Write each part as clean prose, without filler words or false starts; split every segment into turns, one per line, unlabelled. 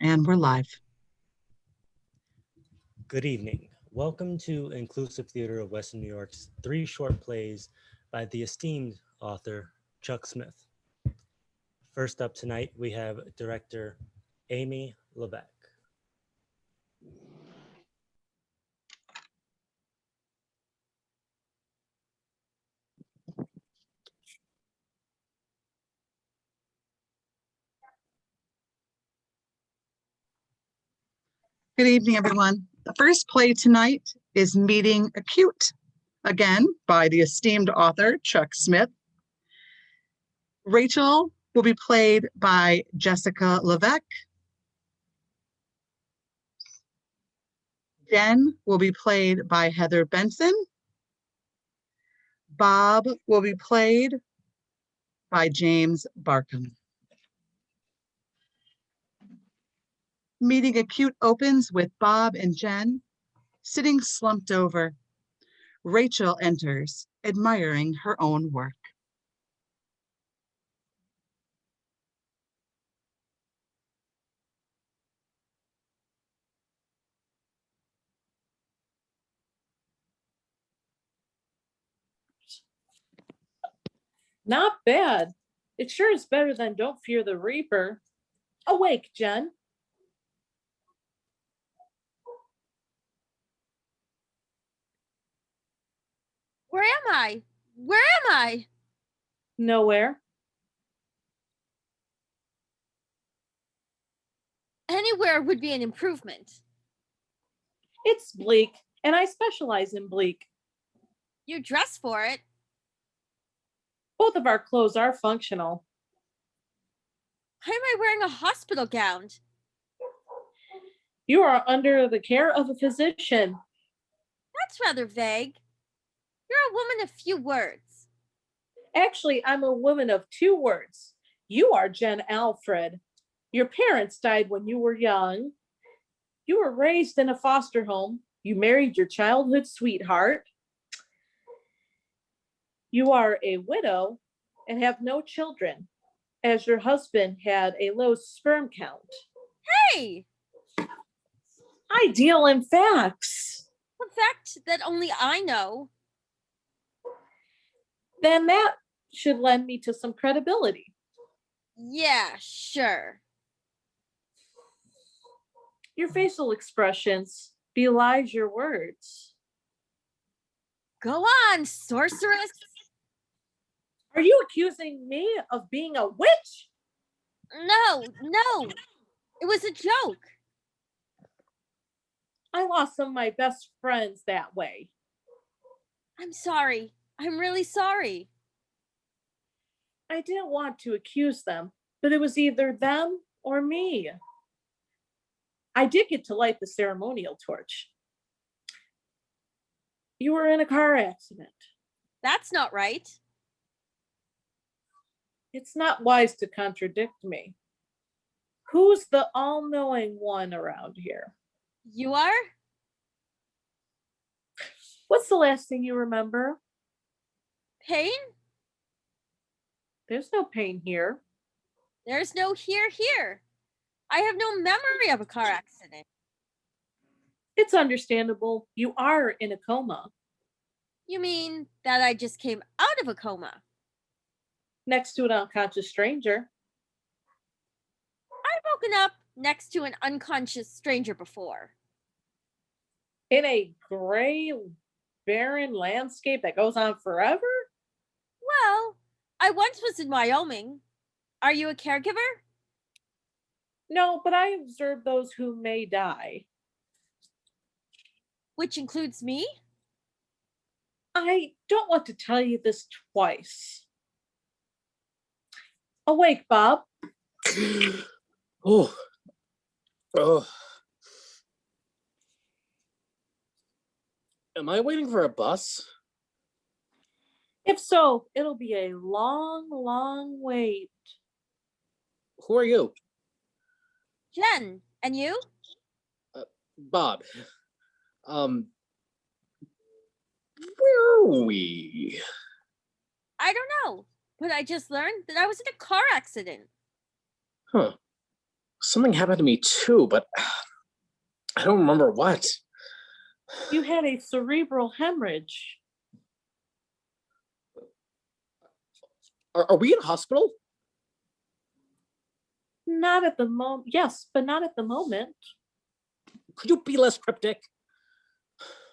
And we're live.
Good evening. Welcome to Inclusive Theater of Western New York's 3 short plays by the esteemed author Chuck Smith. First up tonight, we have director Aimee Levesque.
Good evening, everyone. The first play tonight is Meeting Acute, again by the esteemed author Chuck Smith. Rachel will be played by Jessica Levesque. Jen will be played by Heather Benson. Bob will be played by James Barcomb. Meeting Acute opens with Bob and Jen sitting slumped over. Rachel enters, admiring her own work.
Not bad. It sure is better than Don't Fear the Reaper. Awake, Jen.
Where am I? Where am I?
Nowhere.
Anywhere would be an improvement.
It's bleak, and I specialize in bleak.
You dress for it.
Both of our clothes are functional.
Why am I wearing a hospital gown?
You are under the care of a physician.
That's rather vague. You're a woman of few words.
Actually, I'm a woman of 2 words. You are Jen Alfred. Your parents died when you were young. You were raised in a foster home. You married your childhood sweetheart. You are a widow and have no children, as your husband had a low sperm count.
Hey!
I deal in facts.
A fact that only I know.
Then that should lend me to some credibility.
Yeah, sure.
Your facial expressions belies your words.
Go on, sorceress.
Are you accusing me of being a witch?
No. It was a joke.
I lost some of my best friends that way.
I'm sorry. I'm really sorry.
I didn't want to accuse them, but it was either them or me. I did get to light the ceremonial torch. You were in a car accident.
That's not right.
It's not wise to contradict me. Who's the all-knowing one around here?
You are?
What's the last thing you remember?
Pain?
There's no pain here.
There's no here. I have no memory of a car accident.
It's understandable. You are in a coma.
You mean that I just came out of a coma?
Next to an unconscious stranger.
I've woken up next to an unconscious stranger before.
In a gray, barren landscape that goes on forever?
Well, I once was in Wyoming. Are you a caregiver?
No, but I observe those who may die.
Which includes me?
I don't want to tell you this twice. Awake, Bob.
Oh. Am I waiting for a bus?
If so, it'll be a long, long wait.
Who are you?
Jen, and you?
Bob. Where are we?
I don't know, but I just learned that I was in a car accident.
Huh. Something happened to me too, but I don't remember what.
You had a cerebral hemorrhage.
Are we in a hospital?
Not at the moment. Yes, but not at the moment.
Could you be less cryptic?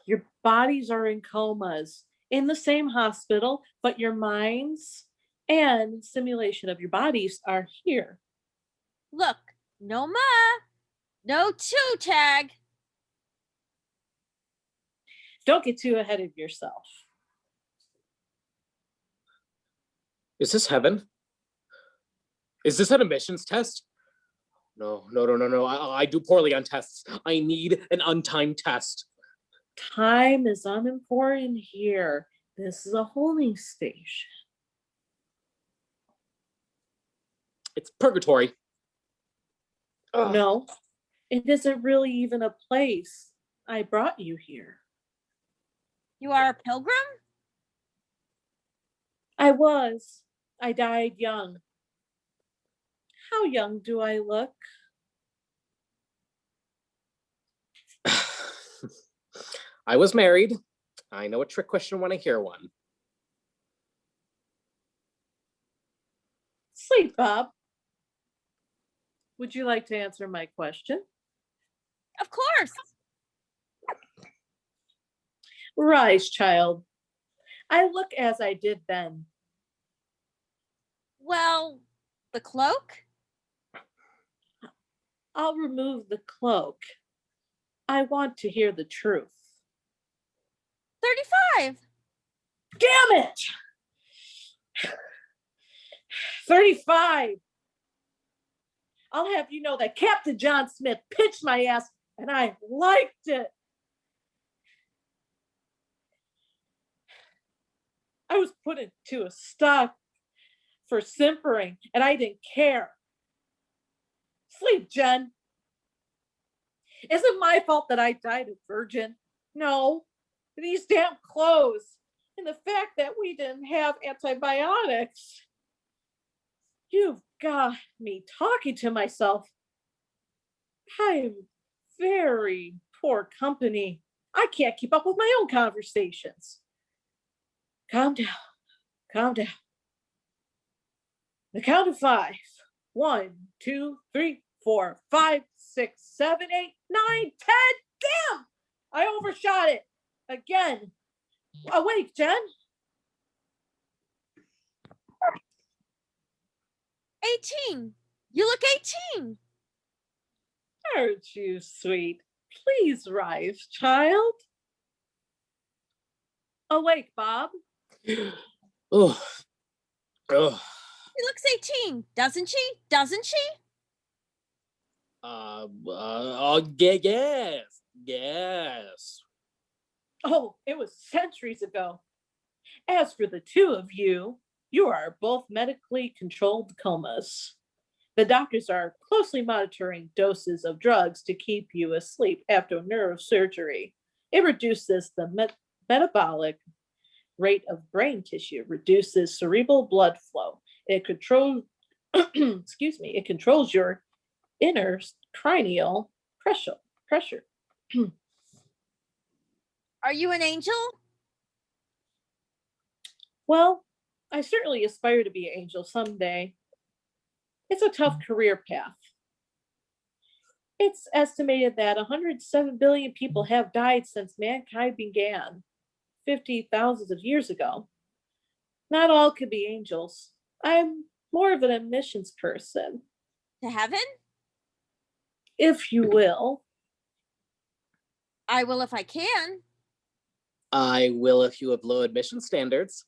Your bodies are in comas in the same hospital, but your minds and simulation of your bodies are here.
Look, no ma, no two tag.
Don't get too ahead of yourself.
Is this heaven? Is this an admissions test? No. I do poorly on tests. I need an untimed test.
Time is unimportant here. This is a holding station.
It's purgatory. Ugh.
No, it isn't really even a place. I brought you here.
You are a pilgrim?
I was. I died young. How young do I look?
I was married. I know a trick question when I hear one.
Sleep, Bob. Would you like to answer my question?
Of course.
Rise, child. I look as I did then.
Well, the cloak?
I'll remove the cloak. I want to hear the truth.
35.
Damn it! 35. I'll have you know that Captain John Smith pitched my ass and I liked it. I was put into a stock for simpering and I didn't care. Sleep, Jen. Is it my fault that I died a virgin? No. These damn clothes and the fact that we didn't have antibiotics. You've got me talking to myself. I'm very poor company. I can't keep up with my own conversations. Calm down. Calm down. The count of 5. 1, 2, 3, 4, 5, 6, 7, 8, 9, 10. Damn! I overshot it. Again. Awake, Jen.
18. You look 18.
Aren't you sweet? Please rise, child. Awake, Bob.
Oh.
She looks 18, doesn't she? Doesn't she?
Yes.
Oh, it was centuries ago. As for the two of you, you are both medically controlled comas. The doctors are closely monitoring doses of drugs to keep you asleep after neurosurgery. It reduces the metabolic rate of brain tissue, reduces cerebral blood flow. It controls, it controls your inner cranial pressure.
Are you an angel?
Well, I certainly aspire to be an angel someday. It's a tough career path. It's estimated that 107 billion people have died since mankind began, 50,000 of years ago. Not all could be angels. I'm more of an admissions person,
To heaven?
if you will.
I will if I can.
I will if you have low admission standards.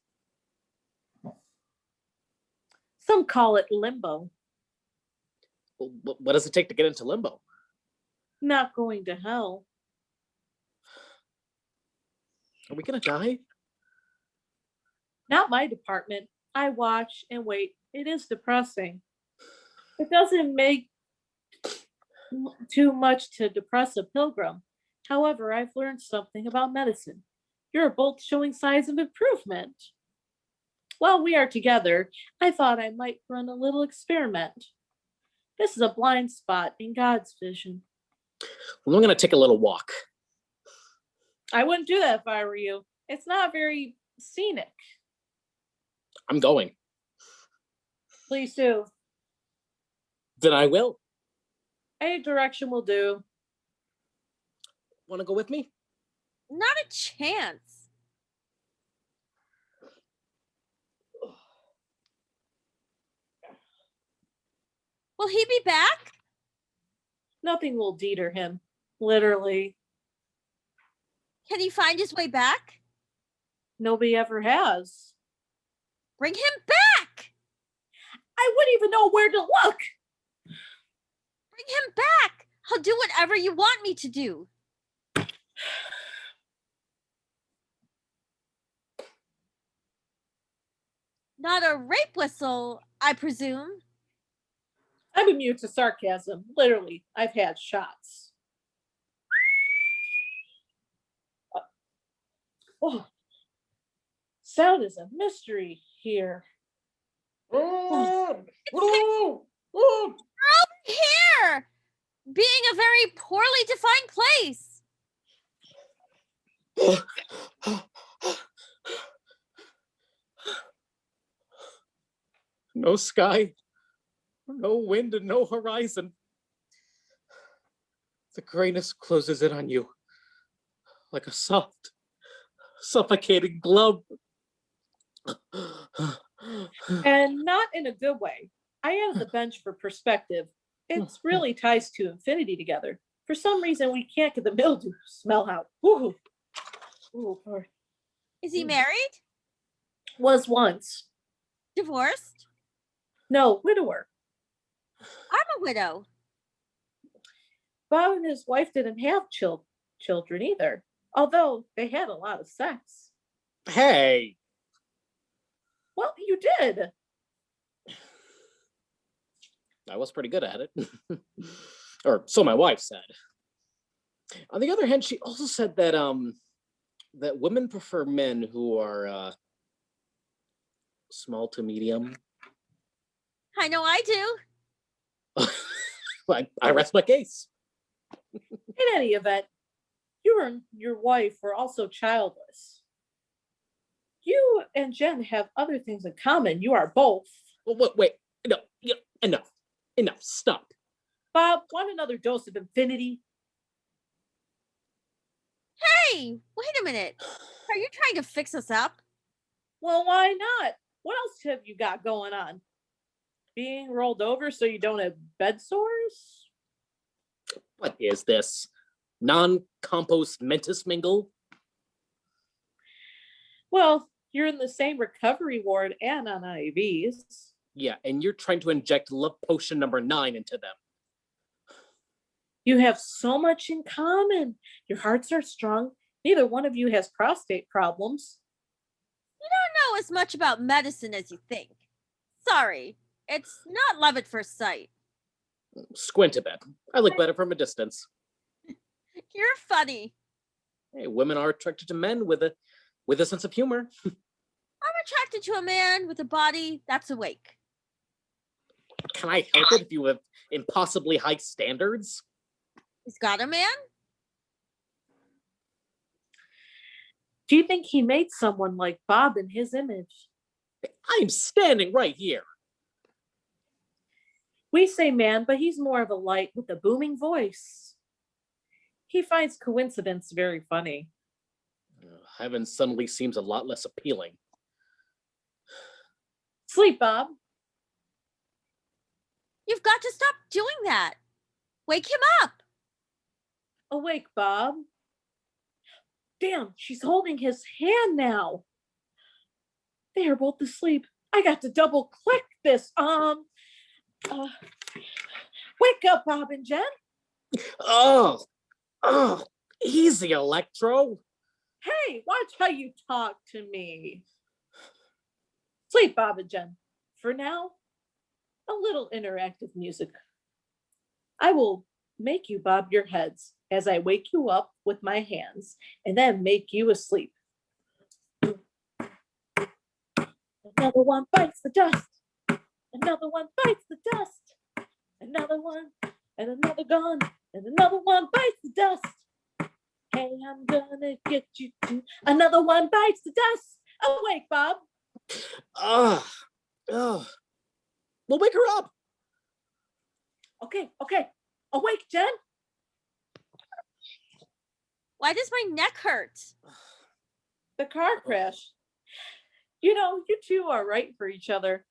Some call it limbo.
What does it take to get into limbo?
Not going to hell.
Are we gonna die?
Not my department. I watch and wait. It is depressing. It doesn't make too much to depress a pilgrim. However, I've learned something about medicine. You're both showing signs of improvement. While we are together, I thought I might run a little experiment. This is a blind spot in God's vision.
Well, I'm going to take a little walk.
I wouldn't do that if I were you. It's not very scenic.
I'm going.
Please do.
Then I will.
Any direction will do.
Want to go with me?
Not a chance. Will he be back?
Nothing will deter him, literally.
Can he find his way back?
Nobody ever has.
Bring him back!
I wouldn't even know where to look.
Bring him back! I'll do whatever you want me to do. Not a rape whistle, I presume.
I'm immune to sarcasm. Literally, I've had shots. Oh, sound is a mystery here.
Over here! Being a very poorly defined place.
No sky, no wind, and no horizon. The grayness closes in on you like a soft, suffocating glove.
And not in a good way. I added the bench for perspective. It's really ties to infinity together. For some reason, we can't get the mildew smell out. Ooh. Ooh, Lord.
Is he married?
Was once.
Divorced?
No, widower.
I'm a widow.
Bob and his wife didn't have children either, although they had a lot of sex.
Hey,
Well, you did.
I was pretty good at it. Or so my wife said. On the other hand, she also said that that women prefer men who are small to medium.
I know I do.
I rest my case.
In any event, you and your wife were also childless. You and Jen have other things in common. You are both.
Wait, no, enough, stop.
Bob, want another dose of infinity?
Hey, wait a minute. Are you trying to fix us up?
Well, why not? What else have you got going on? Being rolled over so you don't have bed sores?
What is this? Non-compost mentis mingle?
Well, you're in the same recovery ward and on IVs.
Yeah, and you're trying to inject love potion number 9 into them.
You have so much in common. Your hearts are strong. Neither one of you has prostate problems.
You don't know as much about medicine as you think. Sorry, it's not love at first sight.
Squint a bit. I look better from a distance.
You're funny.
Hey, women are attracted to men with a sense of humor.
I'm attracted to a man with a body that's awake.
Can I help it if you have impossibly high standards?
He's got a man?
Do you think he made someone like Bob in his image?
I'm standing right here.
We say man, but he's more of a light with a booming voice. He finds coincidence very funny.
Heaven suddenly seems a lot less appealing.
Sleep, Bob.
You've got to stop doing that. Wake him up.
Awake, Bob. Damn, she's holding his hand now. They are both asleep. I got to double click this. Wake up, Bob and Jen.
Oh, easy, Electro.
Hey, watch how you talk to me. Sleep, Bob and Jen. For now, a little interactive music. I will make you bob your heads as I wake you up with my hands and then make you asleep. Another one bites the dust. Another one bites the dust. Another one, and another gun, and another one bites the dust. Hey, I'm gonna get you too. Another one bites the dust. Awake, Bob.
Ugh. Ugh. We'll wake her up.
Okay. Awake, Jen.
Why does my neck hurt?
The car crash. You know, you two are right for each other.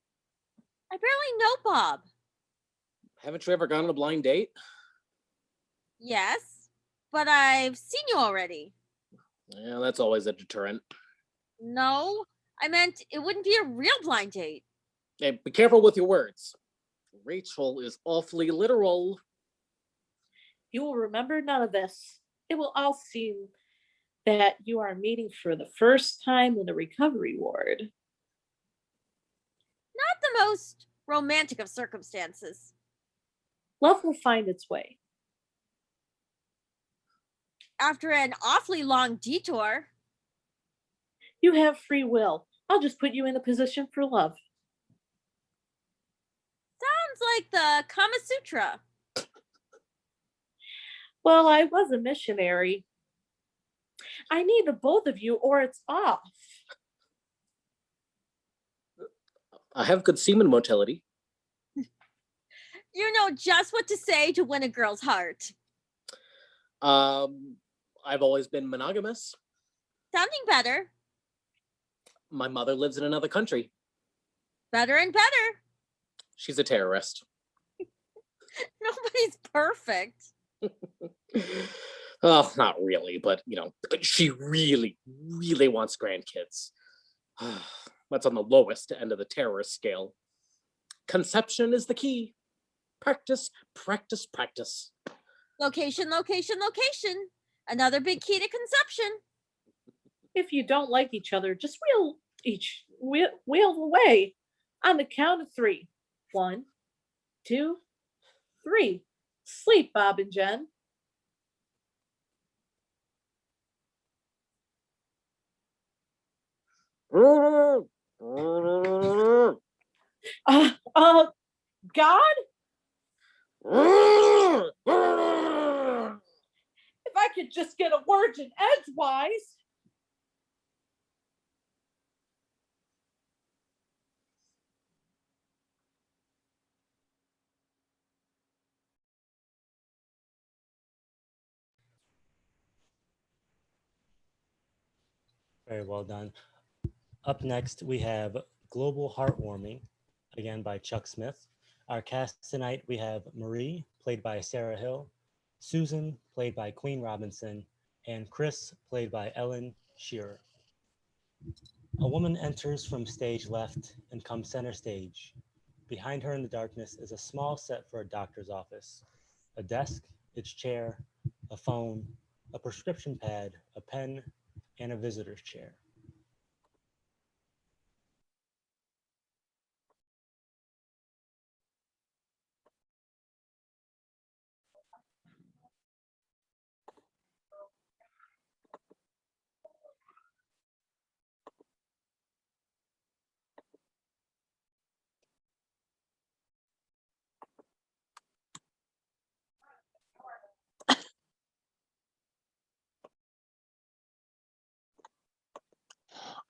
I barely know Bob.
Haven't you ever gone on a blind date?
Yes, but I've seen you already.
Yeah, that's always a deterrent.
No, I meant it wouldn't be a real blind date.
Hey, be careful with your words. Rachel is awfully literal.
You will remember none of this. It will all seem that you are meeting for the first time in a recovery ward.
Not the most romantic of circumstances.
Love will find its way.
After an awfully long detour.
You have free will. I'll just put you in a position for love.
Sounds like the Kama Sutra.
Well, I was a missionary. I need the both of you or it's off.
I have good semen motility.
You know just what to say to win a girl's heart.
I've always been monogamous.
Sounding better.
My mother lives in another country.
Better and better.
She's a terrorist.
Nobody's perfect.
Oh, not really, but you know, she really, really wants grandkids. That's on the lowest end of the terrorist scale. Conception is the key. Practice, practice, practice.
Location, location, location. Another big key to conception.
If you don't like each other, just wheel away on the count of 3. 1, 2, 3. Sleep, Bob and Jen. God? If I could just get a word in edgewise.
Very well done. Up next, we have Global Heartwarming, again by Chuck Smith. Our cast tonight, we have Marie, played by Sarah Hill, Susan, played by Queen Robinson, and Chris, played by Ellen Scherer. A woman enters from stage left and comes center stage. Behind her in the darkness is a small set for a doctor's office. A desk, its chair, a phone, a prescription pad, a pen, and a visitor's chair.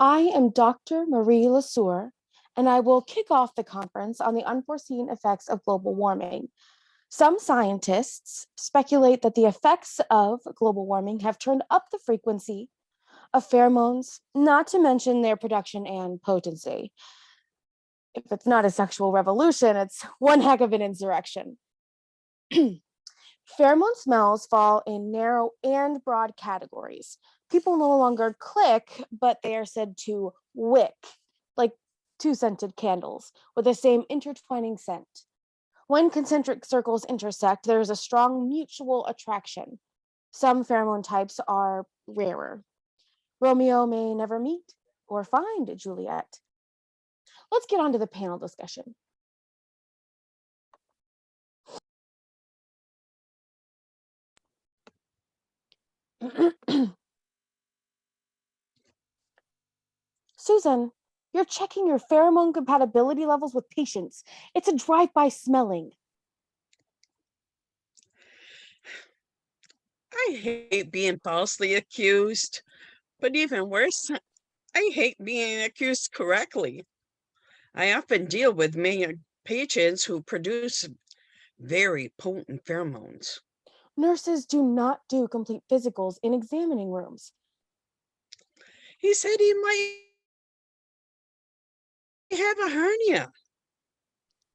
I am Dr. Marie Lesueur, and I will kick off the conference on the unforeseen effects of global warming. Some scientists speculate that the effects of global warming have turned up the frequency of pheromones, not to mention their production and potency. If it's not a sexual revolution, it's one heck of an insurrection. Pheromone smells fall in narrow and broad categories. People no longer click, but they are said to wick, like 2 scented candles with the same intertwining scent. When concentric circles intersect, there is a strong mutual attraction. Some pheromone types are rarer. Romeo may never meet or find Juliet. Let's get on to the panel discussion. Susan, you're checking your pheromone compatibility levels with patients. It's a drive-by smelling.
I hate being falsely accused, but even worse, I hate being accused correctly. I often deal with many patients who produce very potent pheromones.
Nurses do not do complete physicals in examining rooms.
He said he might have a hernia.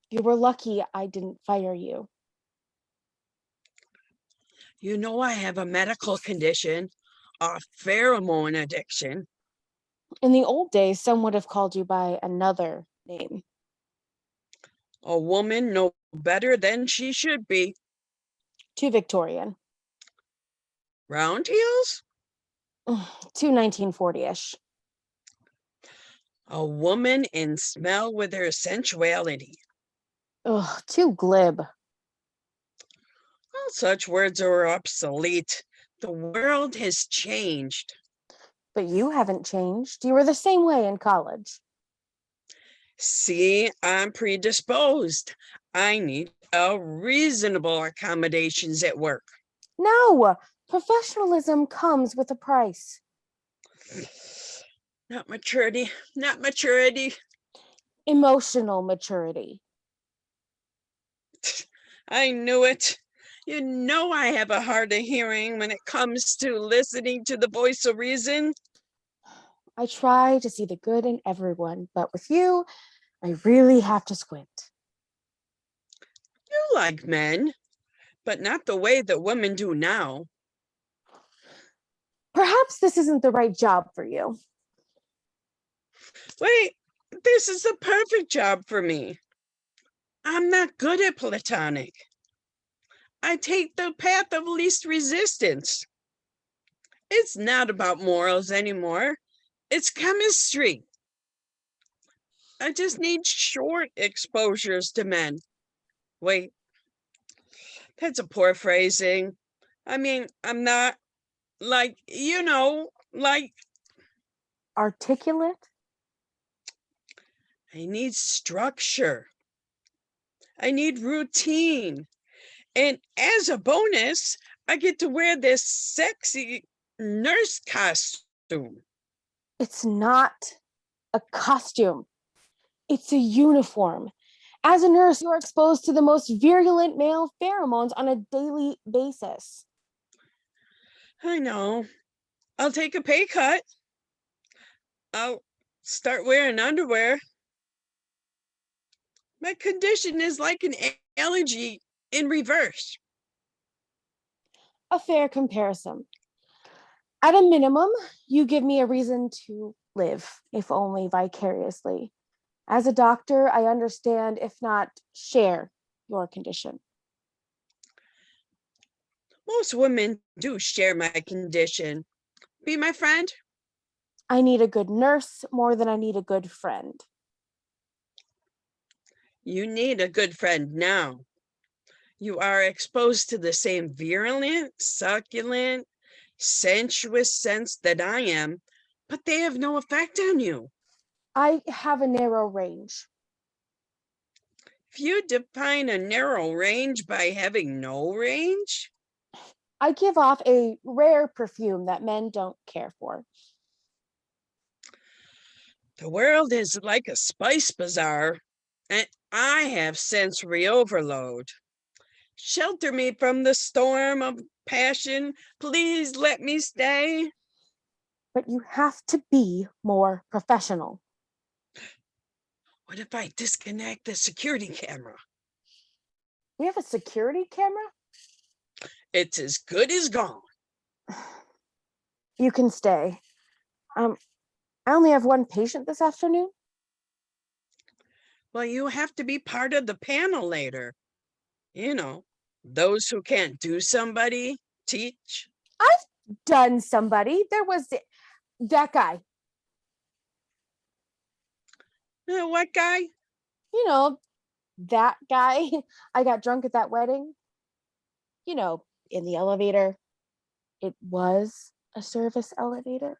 You were lucky I didn't fire you.
You know, I have a medical condition, a pheromone addiction.
In the old days, some would have called you by another name.
A woman no better than she should be.
Too Victorian.
Round heels?
Too 1940-ish.
A woman in smell with her sensuality.
Ugh, too glib.
All such words are obsolete. The world has changed.
But you haven't changed. You were the same way in college.
See, I'm predisposed. I need reasonable accommodations at work.
No, professionalism comes with a price.
Not maturity, not maturity.
Emotional maturity.
I knew it. You know I have a hard of hearing when it comes to listening to the voice of reason.
I try to see the good in everyone, but with you, I really have to squint.
You like men, but not the way that women do now.
Perhaps this isn't the right job for you.
Wait, this is the perfect job for me. I'm not good at platonic. I take the path of least resistance. It's not about morals anymore. It's chemistry. I just need short exposures to men. Wait, that's a poor phrasing. I mean, I'm not like, like
Articulate?
I need structure. I need routine. And as a bonus, I get to wear this sexy nurse costume.
It's not a costume. It's a uniform. As a nurse, you are exposed to the most virulent male pheromones on a daily basis.
I know. I'll take a pay cut. I'll start wearing underwear. My condition is like an allergy in reverse.
A fair comparison. At a minimum, you give me a reason to live, if only vicariously. As a doctor, I understand, if not share, your condition.
Most women do share my condition. Be my friend?
I need a good nurse more than I need a good friend.
You need a good friend now. You are exposed to the same virulent, succulent, sensuous scents that I am, but they have no effect on you.
I have a narrow range.
If you define a narrow range by having no range,
I give off a rare perfume that men don't care for.
the world is like a spice bazaar, and I have sensory overload. Shelter me from the storm of passion. Please let me stay.
But you have to be more professional.
What if I disconnect the security camera?
We have a security camera?
It's as good as gone.
You can stay. I only have one patient this afternoon.
Well, you have to be part of the panel later. You know, those who can't do somebody teach.
I've done somebody. There was that guy.
What guy?
You know, that guy. I got drunk at that wedding. You know, in the elevator. It was a service elevator.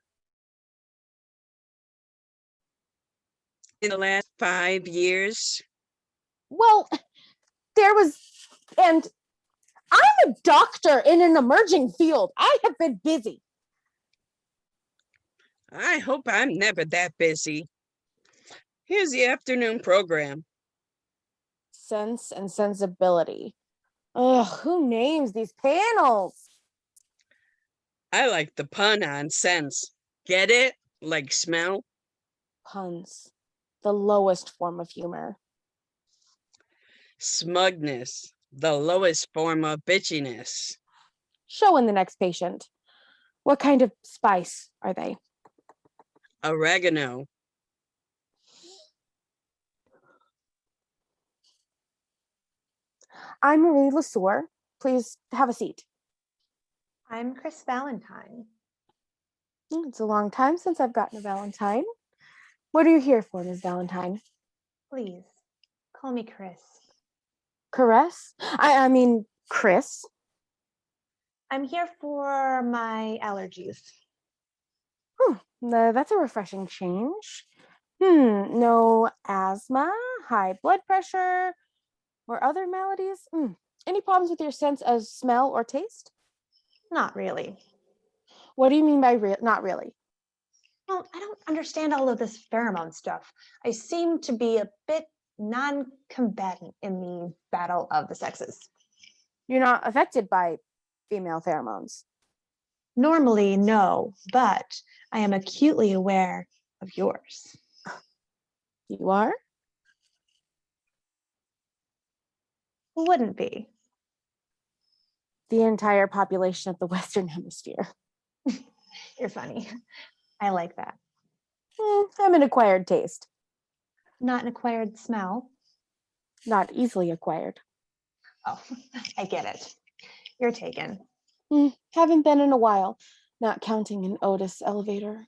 In the last 5 years?
Well, there was, and I'm a doctor in an emerging field. I have been busy.
I hope I'm never that busy. Here's the afternoon program.
Sense and sensibility. Ugh, who names these panels?
I like the pun on sense. Get it? Like smell?
Puns. The lowest form of humor.
Smugness. The lowest form of bitchiness.
Show in the next patient. What kind of spice are they?
Oregano.
I'm Marie Lesueur. Please have a seat.
I'm Chris Valentine.
It's a long time since I've gotten a Valentine. What are you here for, Ms. Valentine?
Please call me Chris.
Caress? I mean, Chris.
I'm here for my allergies.
That's a refreshing change. No asthma, high blood pressure, or other maladies? Any problems with your sense of smell or taste?
Not really.
What do you mean by not really?
Well, I don't understand all of this pheromone stuff. I seem to be a bit non-combatant in the battle of the sexes.
You're not affected by female pheromones.
Normally, no, but I am acutely aware of yours.
You are?
Who wouldn't be?
The entire population of the Western Hemisphere.
You're funny. I like that.
I'm an acquired taste.
Not an acquired smell.
Not easily acquired.
Oh, I get it. You're taken.
Haven't been in a while, not counting an Otis elevator.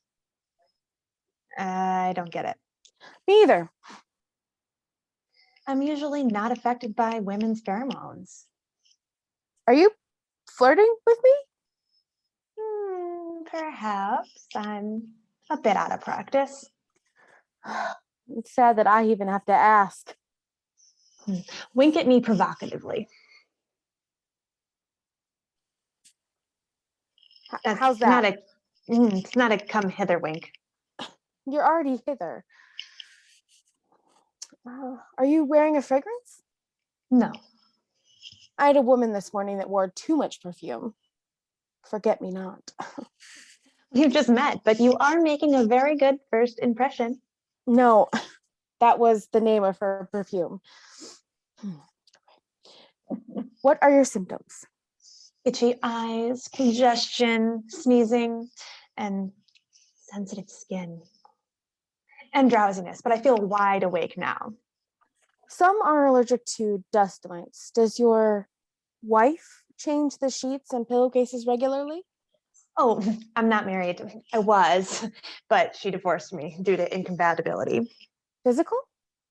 I don't get it.
Me either.
I'm usually not affected by women's pheromones.
Are you flirting with me?
Perhaps. I'm a bit out of practice.
It's sad that I even have to ask.
Wink at me provocatively.
How's that?
It's not a come hither wink.
You're already hither. Are you wearing a fragrance?
No.
I had a woman this morning that wore too much perfume. Forget me not.
You've just met, but you are making a very good first impression.
No, that was the name of her perfume. What are your symptoms?
Itchy eyes, congestion, sneezing, and sensitive skin. And drowsiness, but I feel wide awake now.
Some are allergic to dust mites. Does your wife change the sheets and pillowcases regularly?
Oh, I'm not married. I was, but she divorced me due to incompatibility.
Physical?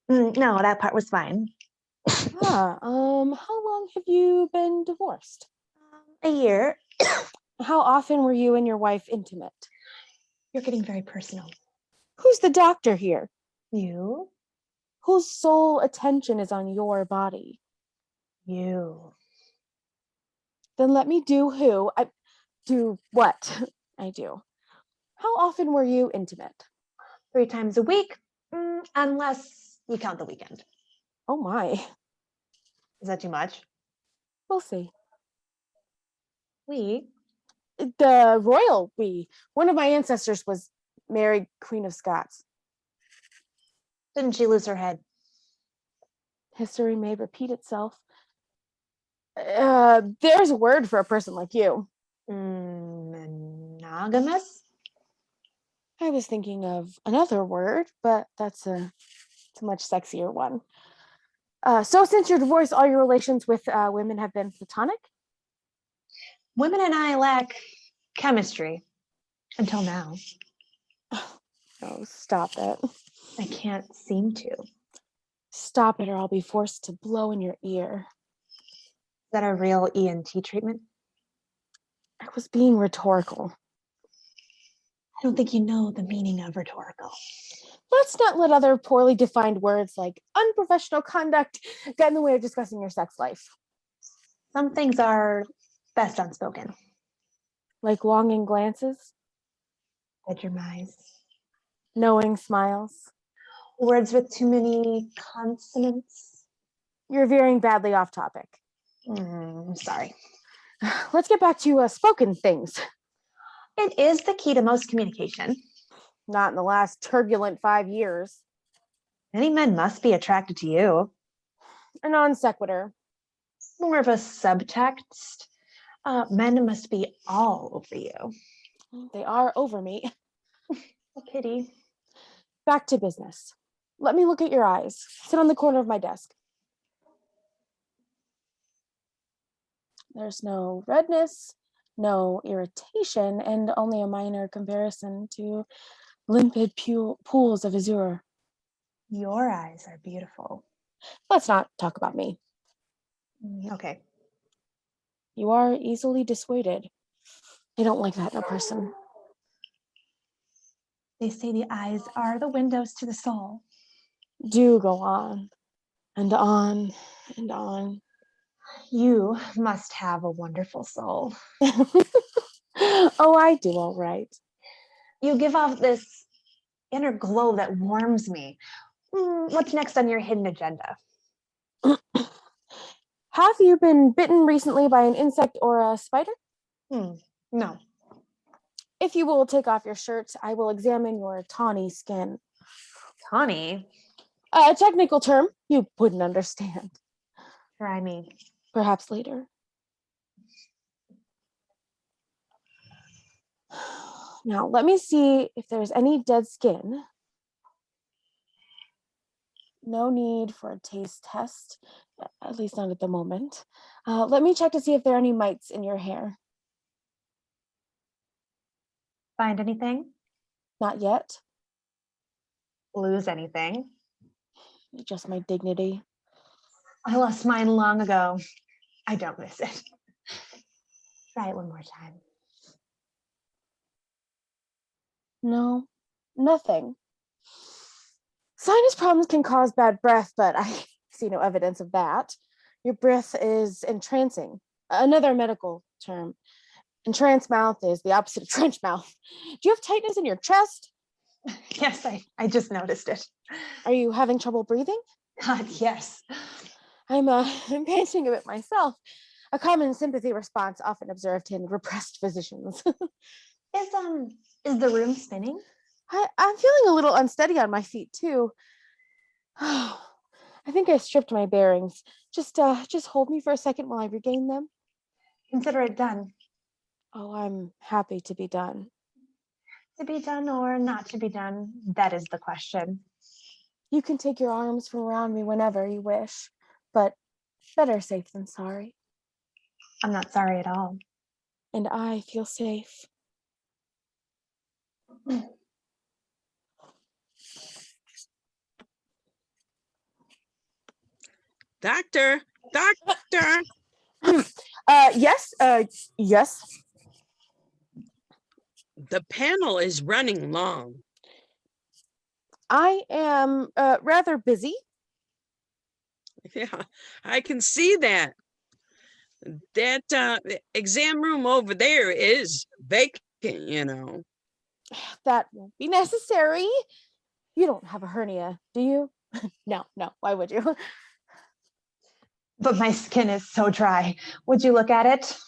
No, that part was fine.
How long have you been divorced?
A year.
How often were you and your wife intimate?
You're getting very personal.
Who's the doctor here?
You?
Whose sole attention is on your body?
You.
Then let me do who? I do what I do. How often were you intimate?
3 times a week, unless you count the weekend.
Oh my.
Is that too much?
We'll see.
We?
The royal we. One of my ancestors was married Queen of Scots.
Didn't she lose her head?
History may repeat itself. There's a word for a person like you.
Monogamous?
I was thinking of another word, but that's a much sexier one. So since you're divorced, all your relations with women have been platonic?
Women and I lack chemistry. Until now.
Oh, stop it.
I can't seem to. Is
Stop it or I'll be forced to blow in your ear.
that a real ENT treatment?
I was being rhetorical.
I don't think you know the meaning of rhetorical.
Let's not let other poorly defined words like unprofessional conduct get in the way of discussing your sex life.
Some things are best unspoken.
Like longing glances,
Bedroom eyes.
knowing smiles.
Words with too many consonants.
You're veering badly off topic.
Sorry.
Let's get back to spoken things.
It is the key to most communication.
Not in the last turbulent 5 years.
Many men must be attracted to you.
A non sequitur.
More of a subtext. Men must be all over you.
They are over me.
A pity.
Back to business. Let me look at your eyes. Sit on the corner of my desk. There's no redness, no irritation, and only a minor comparison to limpid pools of azure.
Your eyes are beautiful.
Let's not talk about me.
Okay.
You are easily dissuaded. I don't like that in a person.
They say the eyes are the windows to the soul.
Do go on and on and on.
You must have a wonderful soul.
Oh, I do all right.
You give off this inner glow that warms me. What's next on your hidden agenda?
Have you been bitten recently by an insect or a spider?
No.
If you will take off your shirt, I will examine your tawny skin.
Tawny?
A technical term you wouldn't understand.
Try me.
Perhaps later. Now, let me see if there's any dead skin. No need for a taste test, at least not at the moment. Let me check to see if there are any mites in your hair.
Find anything?
Not yet.
Lose anything?
Just my dignity.
I lost mine long ago. I don't miss it. Try it one more time.
No, nothing. Sinus problems can cause bad breath, but I see no evidence of that. Your breath is entrancing. Another medical term. Entranced mouth is the opposite of trench mouth. Do you have tightness in your chest?
Yes, I just noticed it.
Are you having trouble breathing?
God, yes.
I'm panting a bit myself. A common sympathy response often observed in repressed physicians.
Is the room spinning?
I'm feeling a little unsteady on my feet too. I think I stripped my bearings. Just hold me for a second while I regain them.
Consider it done.
Oh, I'm happy to be done.
To be done or not to be done, that is the question.
You can take your arms from around me whenever you wish, but better safe than sorry.
I'm not sorry at all.
And I feel safe.
Doctor, doctor.
Yes.
The panel is running long.
I am rather busy.
Yeah, I can see that. That exam room over there is vacant, you know.
That won't be necessary. You don't have a hernia, do you? No, why would you?
But my skin is so dry. Would you look at it?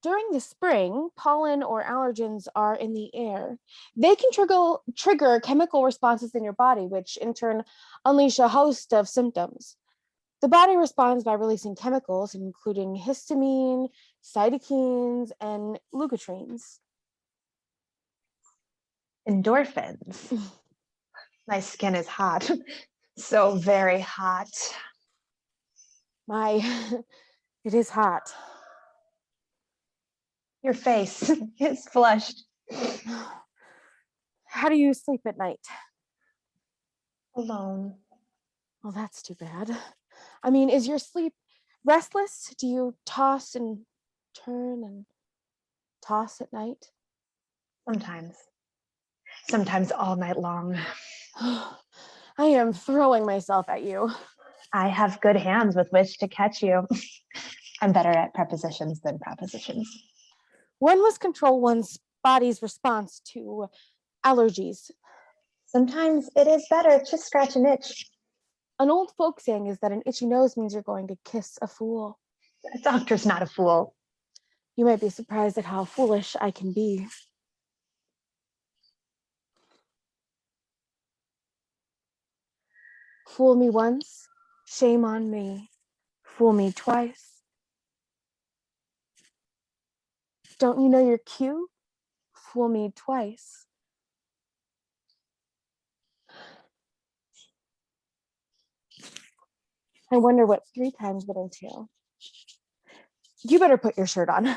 During the spring, pollen or allergens are in the air. They can trigger chemical responses in your body, which in turn unleash a host of symptoms. The body responds by releasing chemicals, including histamine, cytokines, and leukotrienes.
Endorphins. My skin is hot. So very hot.
It is hot.
Your face is flushed.
How do you sleep at night?
Alone.
Well, that's too bad. I mean, is your sleep restless? Do you toss and turn and toss at night?
Sometimes. Sometimes all night long.
I am throwing myself at you.
I have good hands with which to catch you. I'm better at prepositions than propositions.
One must control one's body's response to allergies.
Sometimes it is better to scratch an itch.
An old folk saying is that an itchy nose means you're going to kiss a fool.
A doctor's not a fool.
You might be surprised at how foolish I can be. Fool me once, shame on me. Fool me twice. Don't you know your cue? Fool me twice. I wonder what 3 times would entail. You better put your shirt on.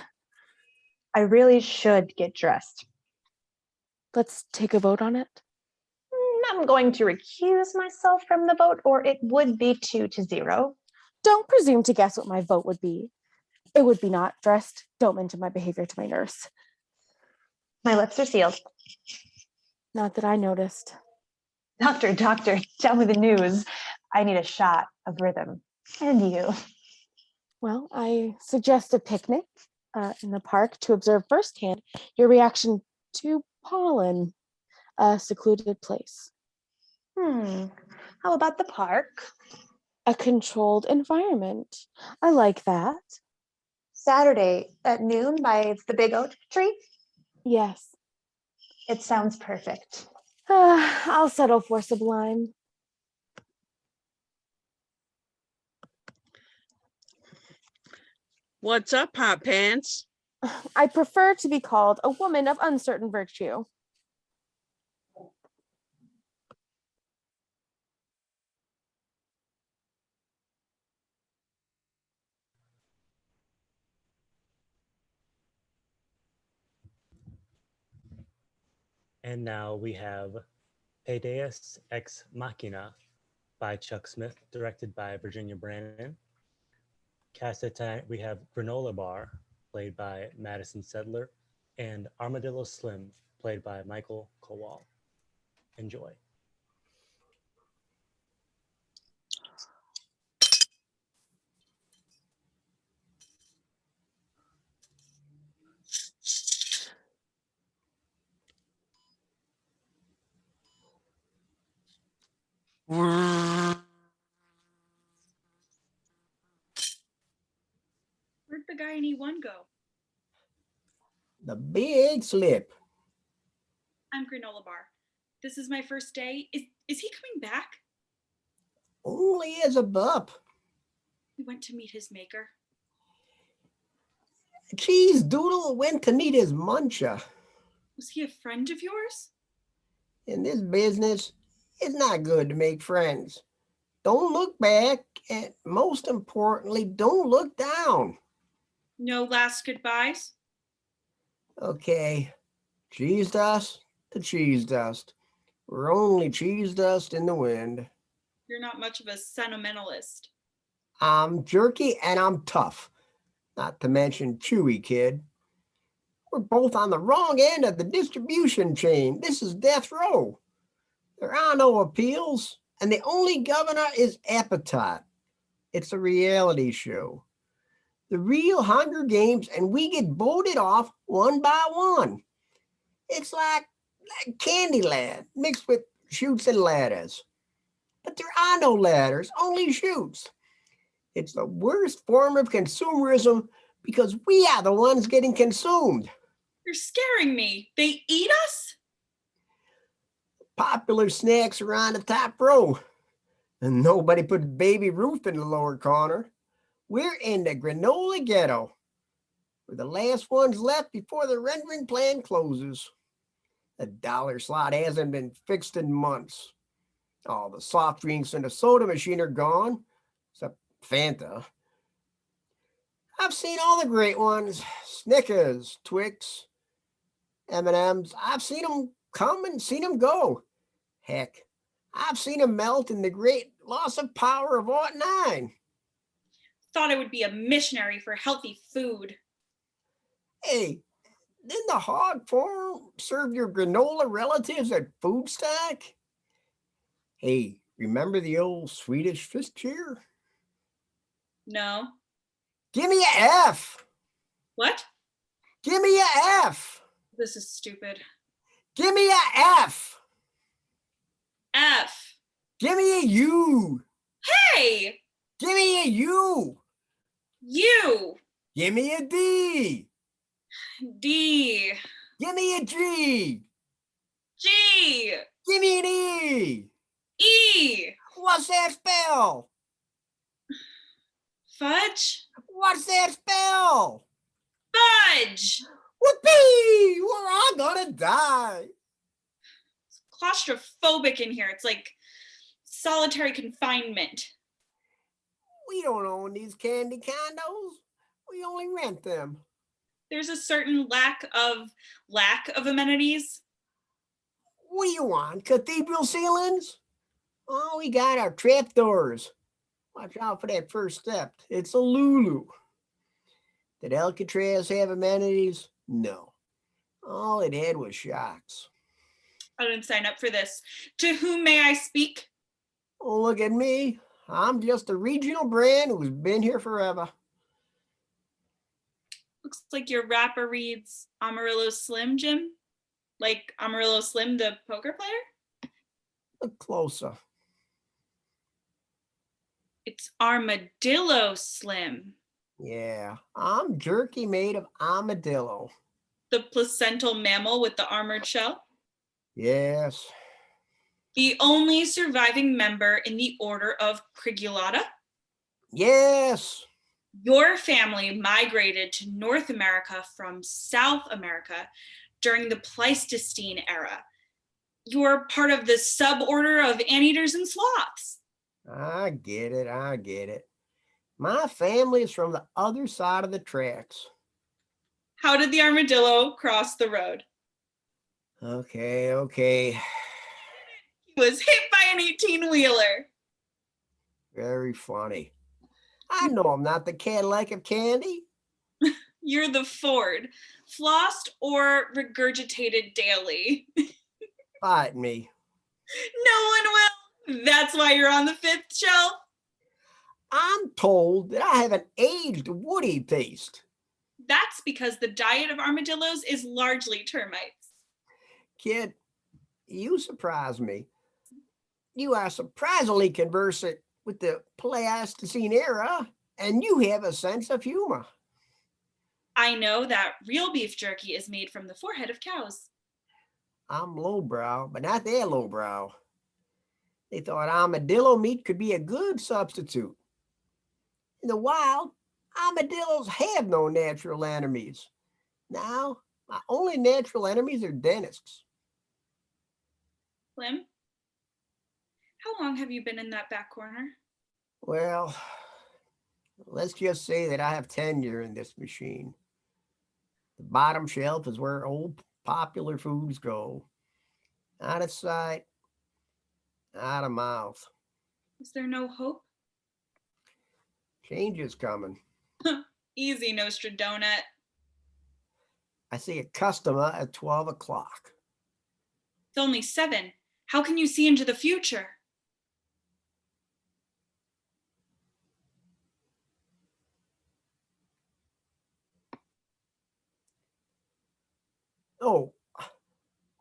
I really should get dressed.
Let's take a vote on it.
I'm going to recuse myself from the vote, or it would be 2-0.
Don't presume to guess what my vote would be. It would be not dressed. Don't mention my behavior to my nurse.
My lips are sealed.
Not that I noticed.
Doctor, tell me the news. I need a shot of rhythm. And you.
Well, I suggest a picnic in the park to observe firsthand your reaction to pollen, a secluded place.
How about the park?
A controlled environment. I like that.
Saturday at noon by the big oak tree?
Yes.
It sounds perfect.
I'll settle for sublime.
What's up, Hot Pants?
I prefer to be called a woman of uncertain virtue.
And now we have Deus Ex Machina by Chuck Smith, directed by Virginia Brannon. Casted tonight, we have Granola Bar, played by Madison Sedlor, and Armadillo Slim, played by Michael Kowal. Enjoy.
Where'd the guy in E1 go?
The big slip.
I'm Granola Bar. This is my first day. Is he coming back?
Only as a bup.
We went to meet his maker.
Cheese Doodle went to meet his muncher.
Was he a friend of yours?
In this business, it's not good to make friends. Don't look back, and most importantly, don't look down.
No last goodbyes?
Okay, cheese dust to cheese dust. We're only cheese dust in the wind.
You're not much of a sentimentalist.
I'm jerky and I'm tough, not to mention chewy, kid. We're both on the wrong end of the distribution chain. This is death row. There are no appeals, and the only governor is appetite. It's a reality show. The real Hunger Games, and we get voted off one by one. It's like Candyland mixed with chutes and ladders. But there are no ladders, only chutes. It's the worst form of consumerism because we are the ones getting consumed.
You're scaring me. They eat us?
Popular snacks are on the top row, and nobody puts Baby Ruth in the lower corner. We're in the granola ghetto. We're the last ones left before the rendering plan closes. The dollar slot hasn't been fixed in months. All the soft drinks in the soda machine are gone, except Fanta. I've seen all the great ones, Snickers, Twix, M&Ms. I've seen them come and seen them go. Heck, I've seen them melt in the great loss of power of '09.
Thought I would be a missionary for healthy food.
Hey, didn't the hog farm serve your granola relatives at food stack? Hey, Remember the old Swedish fist cheer?
No.
Give me a F.
What?
Give me a F.
This is stupid.
Give me a F.
F.
Give me a U.
Hey!
Give me a U.
U.
Give me a D.
D.
Give me a G.
G.
Give me an E.
E.
What's that spell?
Fudge.
What's that spell?
Fudge.
Whoopee! We're all gonna die.
It's claustrophobic in here. It's like solitary confinement.
We don't own these candy condos. We only rent them.
There's a certain lack of amenities.
What do you want? Cathedral ceilings? Oh, we got our trapdoors. Watch out for that first step. It's a Lulu. Did Alcatraz have amenities? No. All it had was shocks.
I didn't sign up for this. To whom may I speak?
Oh, look at me. I'm just a regional brand who's been here forever.
Looks like your rapper reads Amarillo Slim, Jim. Like Amarillo Slim, the poker player?
Look closer.
It's Armadillo Slim.
Yeah, I'm jerky made of armadillo.
The placental mammal with the armored shell?
Yes.
The only surviving member in the order of Crigulata?
Yes.
Your family migrated to North America from South America during the Pleistocene era. You're part of the suborder of anteaters and sloths.
I get it. I get it. My family is from the other side of the tracks.
How did the armadillo cross the road?
Okay.
He was hit by an 18-wheeler.
Very funny. I know I'm not the Cadillac of candy.
You're the Ford, flossed or regurgitated daily.
Fight me.
No one will. That's why you're on the 5th shelf.
I'm told that I have an aged woody taste.
That's because the diet of armadillos is largely termites.
Kid, you surprise me. You are surprisingly conversant with the Pleistocene era, and you have a sense of humor.
I know that real beef jerky is made from the forehead of cows.
I'm lowbrow, but not that lowbrow. They thought armadillo meat could be a good substitute. In the wild, armadillos have no natural enemies. Now, my only natural enemies are dentists.
Slim, how long have you been in that back corner?
Well, let's just say that I have tenure in this machine. The bottom shelf is where old popular foods go. Out of sight, out of mouth.
Is there no hope?
Change is coming.
Easy, Nostradonut.
I see a customer at 12 o'clock.
It's only 7. How can you see into the future?
Oh,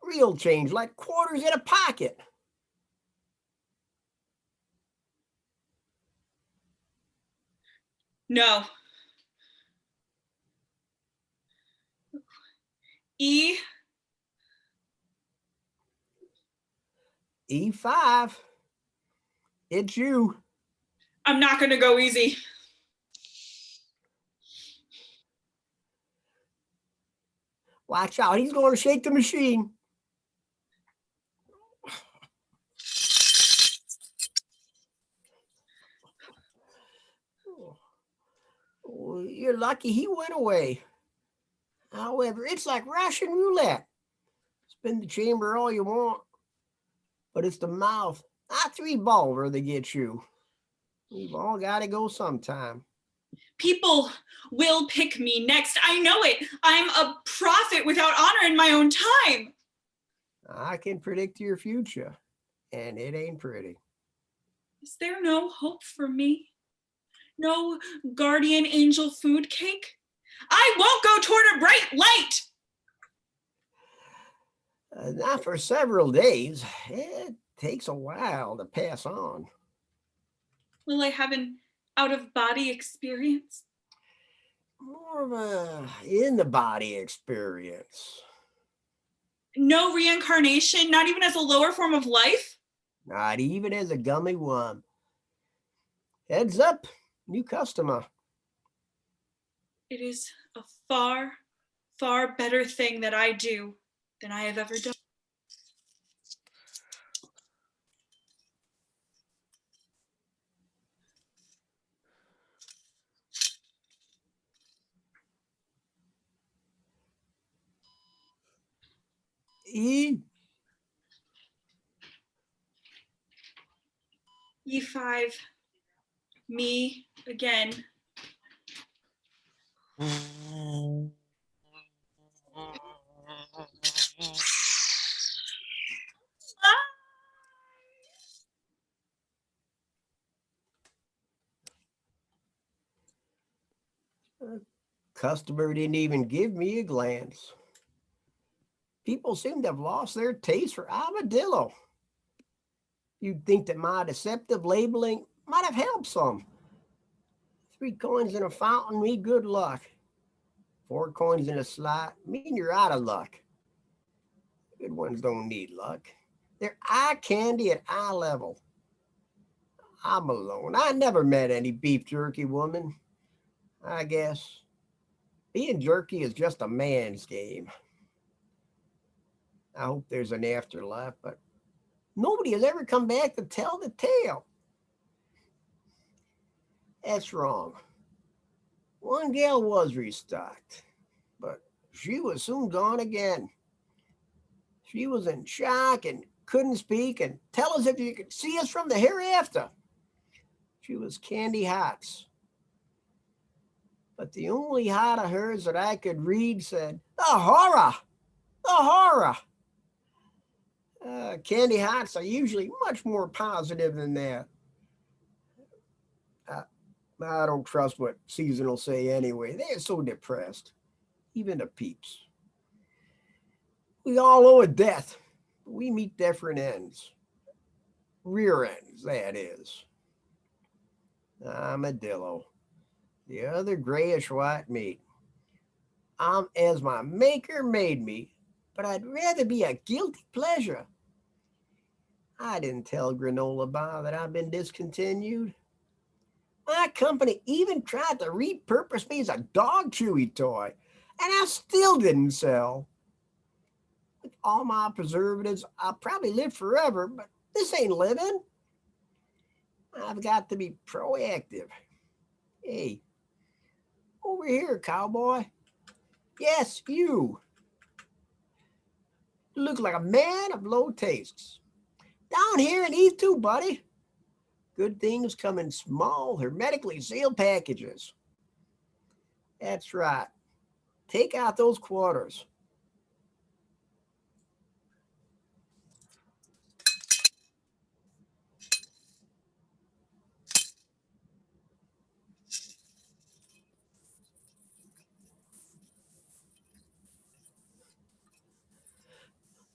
real change, like quarters in a pocket.
No. E.
E5. It's you.
I'm not going to go easy.
Watch out, he's going to shake the machine. Oh, you're lucky he went away. However, it's like Russian roulette. Spin the chamber all you want, but it's the mouth, not the revolver, that gets you. We've all got to go sometime.
People will pick me next. I know it. I'm a prophet without honor in my own time.
I can predict your future, and it ain't pretty.
Is there no hope for me? No guardian angel food cake? I won't go toward a bright light.
Not for several days. It takes a while to pass on.
Will I have an out-of-body experience?
More of a in-the-body experience.
No reincarnation, not even as a lower form of life?
Not even as a gummy worm. Heads up, new customer.
It is a far, far better thing that I do than I have ever done. E5, me again.
Customer didn't even give me a glance. People seem to have lost their taste for armadillo. You'd think that my deceptive labeling might have helped some. 3 coins in a fountain mean good luck. 4 coins in a slot mean you're out of luck. Good ones don't need luck. They're eye candy at eye level. I'm alone. I never met any beef jerky woman. I guess being jerky is just a man's game. I hope there's an afterlife, but nobody has ever come back to tell the tale. That's wrong. One gal was restocked, but she was soon gone again. She was in shock and couldn't speak and tell us if you could see us from the hereafter. She was Candy Hots. But the only heart of hers that I could read said, the horror, the horror. Candy Hots are usually much more positive than that. I don't trust what Season will say anyway. They're so depressed, even the peeps. We all owe a death. We meet different ends. Rear ends, that is. Armadillo. The other grayish white meat. I'm as my maker made me, but I'd rather be a guilty pleasure. I didn't tell Granola Bar that I've been discontinued. My company even tried to repurpose me as a dog chewy toy, and I still didn't sell. With all my preservatives, I'll probably live forever, but this ain't living. I've got to be proactive. Hey, over here, cowboy. Yes, you. You look like a man of low tastes. Down here and eat too, buddy. Good things come in small, hermetically sealed packages. That's right. Take out those quarters.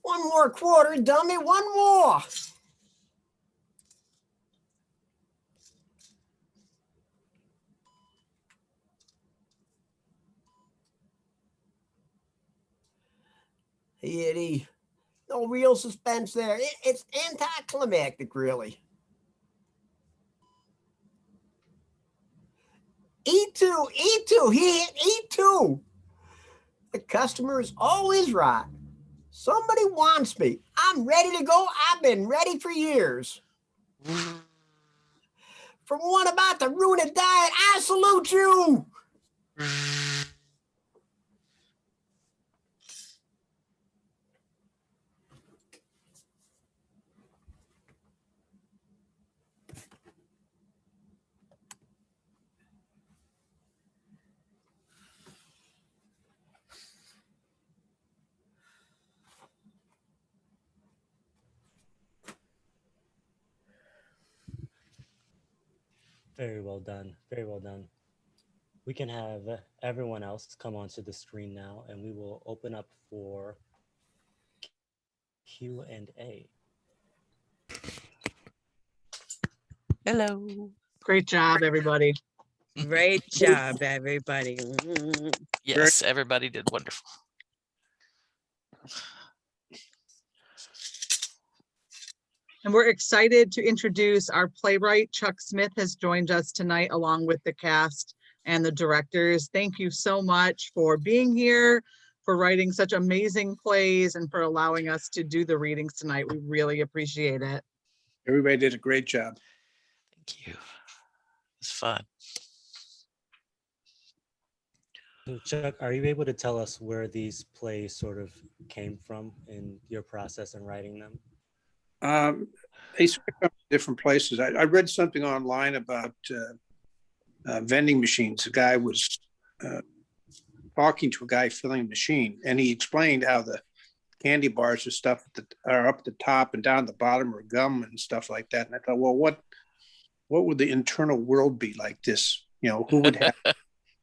One more quarter, dummy, one more. Hey, Eddie, no real suspense there. It's anticlimactic, really. E2, E2, he hit E2. The customer is always right. Somebody wants me. I'm ready to go. I've been ready for years. From one about to ruin a diet, I salute you.
Very well done. Very well done. We can have everyone else come onto the screen now, and we will open up for Q&A.
Hello.
Great job, everybody.
Great job, everybody.
Yes, everybody did wonderful.
And we're excited to introduce our playwright. Chuck Smith has joined us tonight along with the cast and the directors. Thank you so much for being here, for writing such amazing plays, and for allowing us to do the readings tonight. We really appreciate it.
Everybody did a great job.
Thank you. It's fun.
So Chuck, are you able to tell us where these plays sort of came from in your process in writing them?
They sort of come from different places. I read something online about vending machines. A guy was talking to a guy filling a machine, and he explained how the candy bars and stuff that are up the top and down the bottom are gum and stuff like that. And I thought, well, what would the internal world be like this? You know, who would have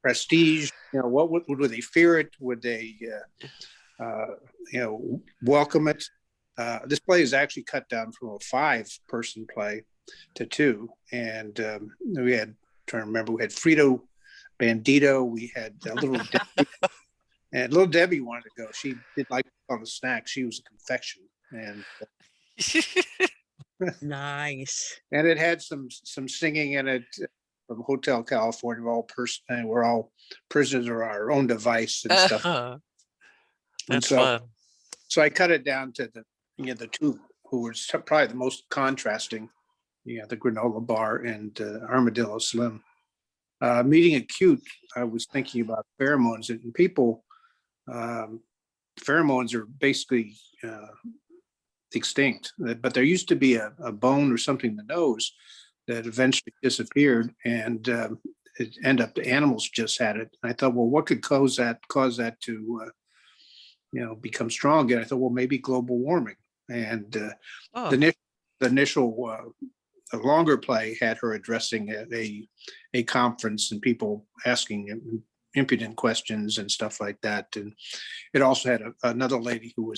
prestige? You know, what would they fear it? Would they, welcome it? This play is actually cut down from a 5-person play to 2, and we had, trying to remember, we had Frito Bandito, we had Little Debbie, and Little Debbie wanted to go. She didn't like on the snack. She was a confection, and
Nice.
and it had some singing in it from Hotel California. We're all prisoners of our own device and stuff.
That's
so,
fun.
So I cut it down to the 2 who were probably the most contrasting, the granola bar and Armadillo Slim. Meeting acute, I was thinking about pheromones, and people, pheromones are basically extinct, but there used to be a bone or something in the nose that eventually disappeared, and it ended up the animals just had it. And I thought, well, what could cause that to become strong again? I thought, well, maybe global warming. And the initial a longer play had her addressing a conference and people asking impudent questions and stuff like that. And it also had another lady who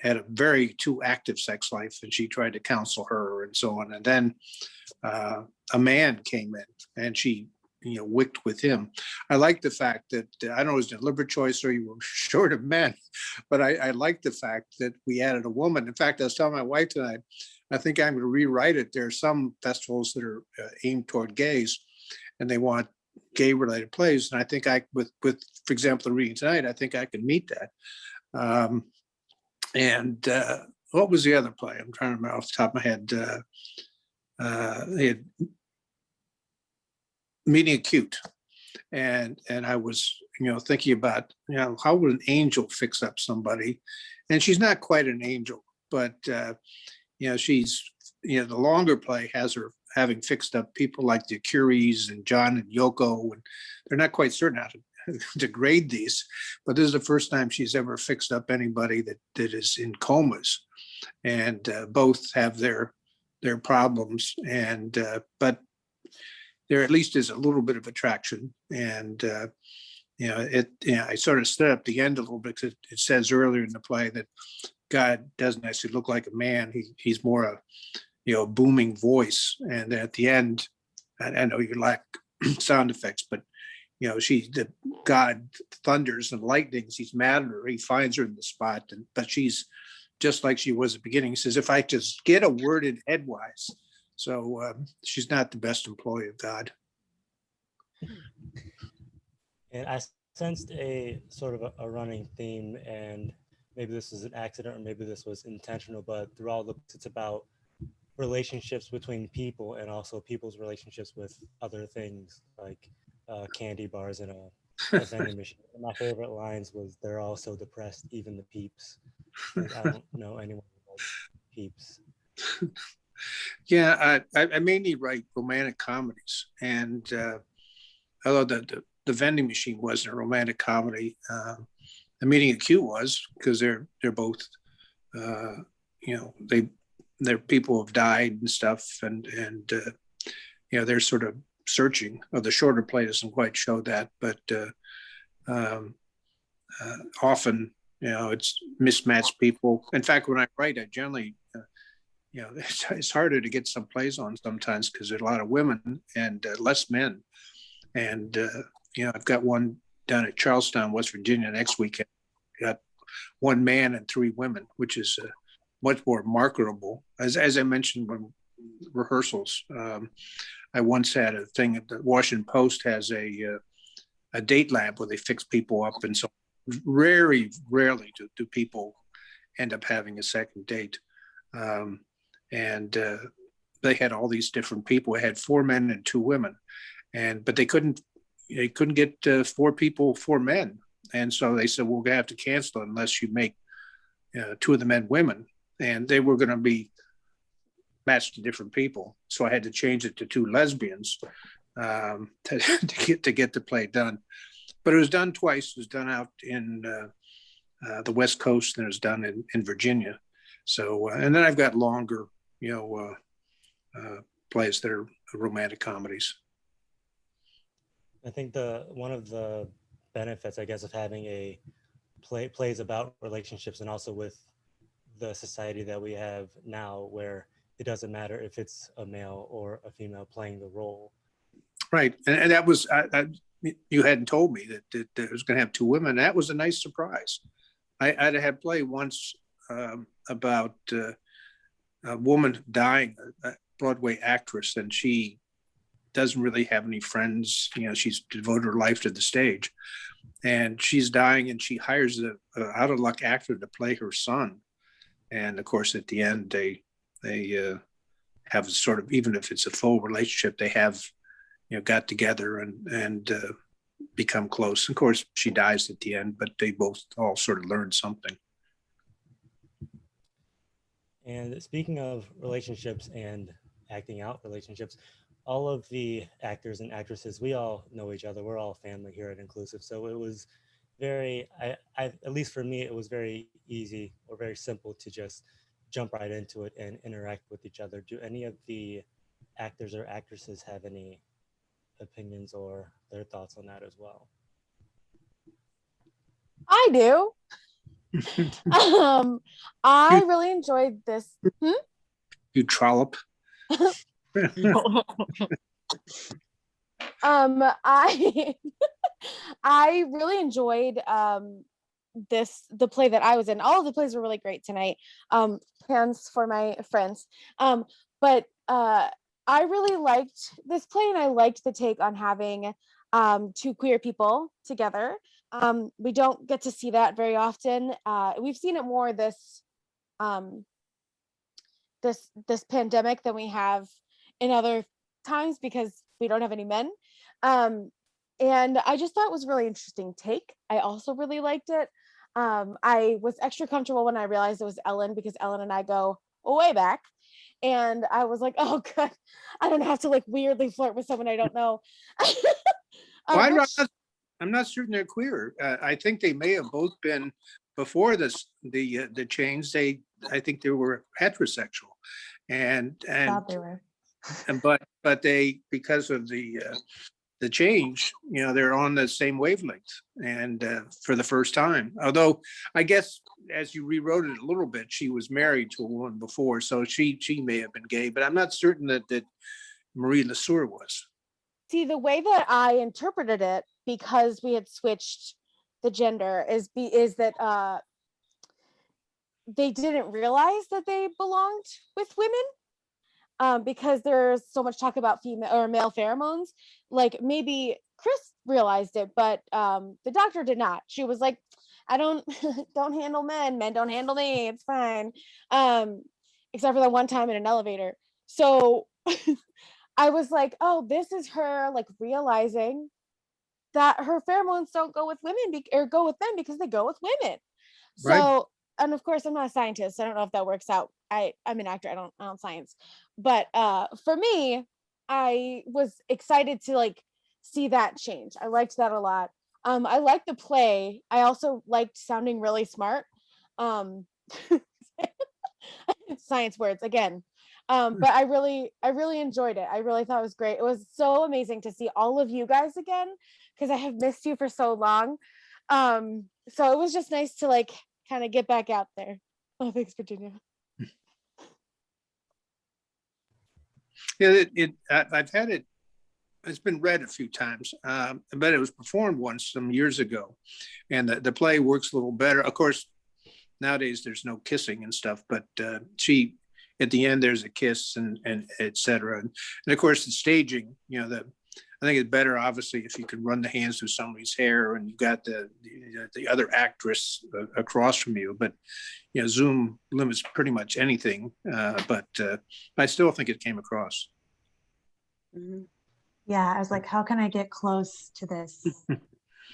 had a very too active sex life, and she tried to counsel her and so on. And then a man came in, and she wicked with him. I like the fact that, I don't know, it was a deliberate choice or you were short of men, but I like the fact that we added a woman. In fact, I was telling my wife tonight, I think I'm going to rewrite it. There are some festivals that are aimed toward gays, and they want gay-related plays. And I think with for example, the reading tonight, I think I can meet that. And what was the other play? I'm trying to remember off the top of my head. They had Meeting Acute, and I was thinking about how would an angel fix up somebody, and she's not quite an angel, but she's the longer play has her having fixed up people like the Curies and John and Yoko, and they're not quite certain how to grade these, but this is the first time she's ever fixed up anybody that is in comas, and both have their problems, and but there at least is a little bit of attraction. And I sort of stood up the end a little bit, because it says earlier in the play that God doesn't actually look like a man. He's more a booming voice. And at the end, I know you lack sound effects, but the God thunders and lightnings. He's mad at her. He finds her in the spot, but she's just like she was at the beginning. He says, if I just get a word in edgewise. So she's not the best employee of God.
And I sensed a sort of a running theme, and maybe this is an accident or maybe this was intentional, but throughout it's about relationships between people and also people's relationships with other things like candy bars and a vending machine. And my favorite lines was, "They're all so depressed, even the peeps." I don't know anyone who likes peeps.
Yeah, I mainly write romantic comedies, and although the vending machine wasn't a romantic comedy, the Meeting Acute was, because they're both they're people have died and stuff, and they're sort of searching. Or the shorter play doesn't quite show that, but often, it's mismatched people. In fact, when I write, I generally, it's harder to get some plays on sometimes because there's a lot of women and less men. And, I've got one down at Charlestown, West Virginia next weekend. Got one man and 3 women, which is much more marketable. As I mentioned when rehearsals, I once had a thing at the Washington Post has a date lab where they fix people up, and so rarely do people end up having a second date. And they had all these different people. They had 4 men and 2 women, but they couldn't get 4 people, 4 men. And so they said, we're gonna have to cancel it unless you make 2 of the men women, and they were gonna be matched to different people. So I had to change it to 2 lesbians to get the play done. But it was done twice. It was done out in the West Coast, and it was done in Virginia. So, and then I've got longer, plays that are romantic comedies.
I think one of the benefits, I guess, of having a plays about relationships, and also with the society that we have now, where it doesn't matter if it's a male or a female playing the role.
Right, and that was you hadn't told me that it was going to have 2 women. That was a nice surprise. I had a play once about a woman dying, a Broadway actress, and she doesn't really have any friends. She's devoted her life to the stage, and she's dying, and she hires a out of luck actor to play her son. And of course, at the end, they have sort of, even if it's a full relationship, they have got together and become close. Of course, she dies at the end, but they both all sort of learned something.
And speaking of relationships and acting out relationships, all of the actors and actresses, we all know each other. We're all family here at Inclusive. So it was very, at least for me, it was very easy or very simple to just jump right into it and interact with each other. Do any of the actors or actresses have any opinions or their thoughts on that as well?
I do. I really enjoyed this.
You trollop.
I I really enjoyed the play that I was in. All of the plays were really great tonight. Hands for my friends. But I really liked this play, and I liked the take on having 2 queer people together. We don't get to see that very often. We've seen it more this pandemic than we have in other times because we don't have any men. And I just thought it was a really interesting take. I also really liked it. I was extra comfortable when I realized it was Ellen, because Ellen and I go way back. And I was like, oh God, I don't have to like weirdly flirt with someone I don't know.
Well, I'm not certain they're queer. I think they may have both been before the change. I think they were heterosexual, and
Thought they were.
but they, because of the change, they're on the same wavelength, and for the first time. Although I guess as you rewrote it a little bit, she was married to a woman before, so she may have been gay, but I'm not certain that Marie Lesueur was.
See, the way that I interpreted it, because we had switched the gender, is that they didn't realize that they belonged with women, because there's so much talk about female or male pheromones. Like maybe Chris realized it, but the doctor did not. She was like, I don't handle men don't handle me, it's fine, except for the one time in an elevator. So I was like, oh, this is her like realizing that her pheromones don't go with women or go with men because they go with women. So
Right.
And of course I'm not a scientist, so I don't know if that works out. I'm an actor, I don't science. But for me, I was excited to like see that change. I liked that a lot. I liked the play. I also liked sounding really smart. Science words again. But I really enjoyed it. I really thought it was great. It was so amazing to see all of you guys again, because I have missed you for so long. So it was just nice to like kind of get back out there. Oh, thanks, Virginia.
Yeah, I've had it. It's been read a few times, but it was performed once some years ago, and the play works a little better. Of course, nowadays there's no kissing and stuff, but she, at the end, there's a kiss and et cetera. And of course, the staging, I think it's better, obviously, if you can run the hands through somebody's hair and you've got the other actress across from you. But Zoom limits pretty much anything. But I still think it came across.
Yeah, I was like, how can I get close to this?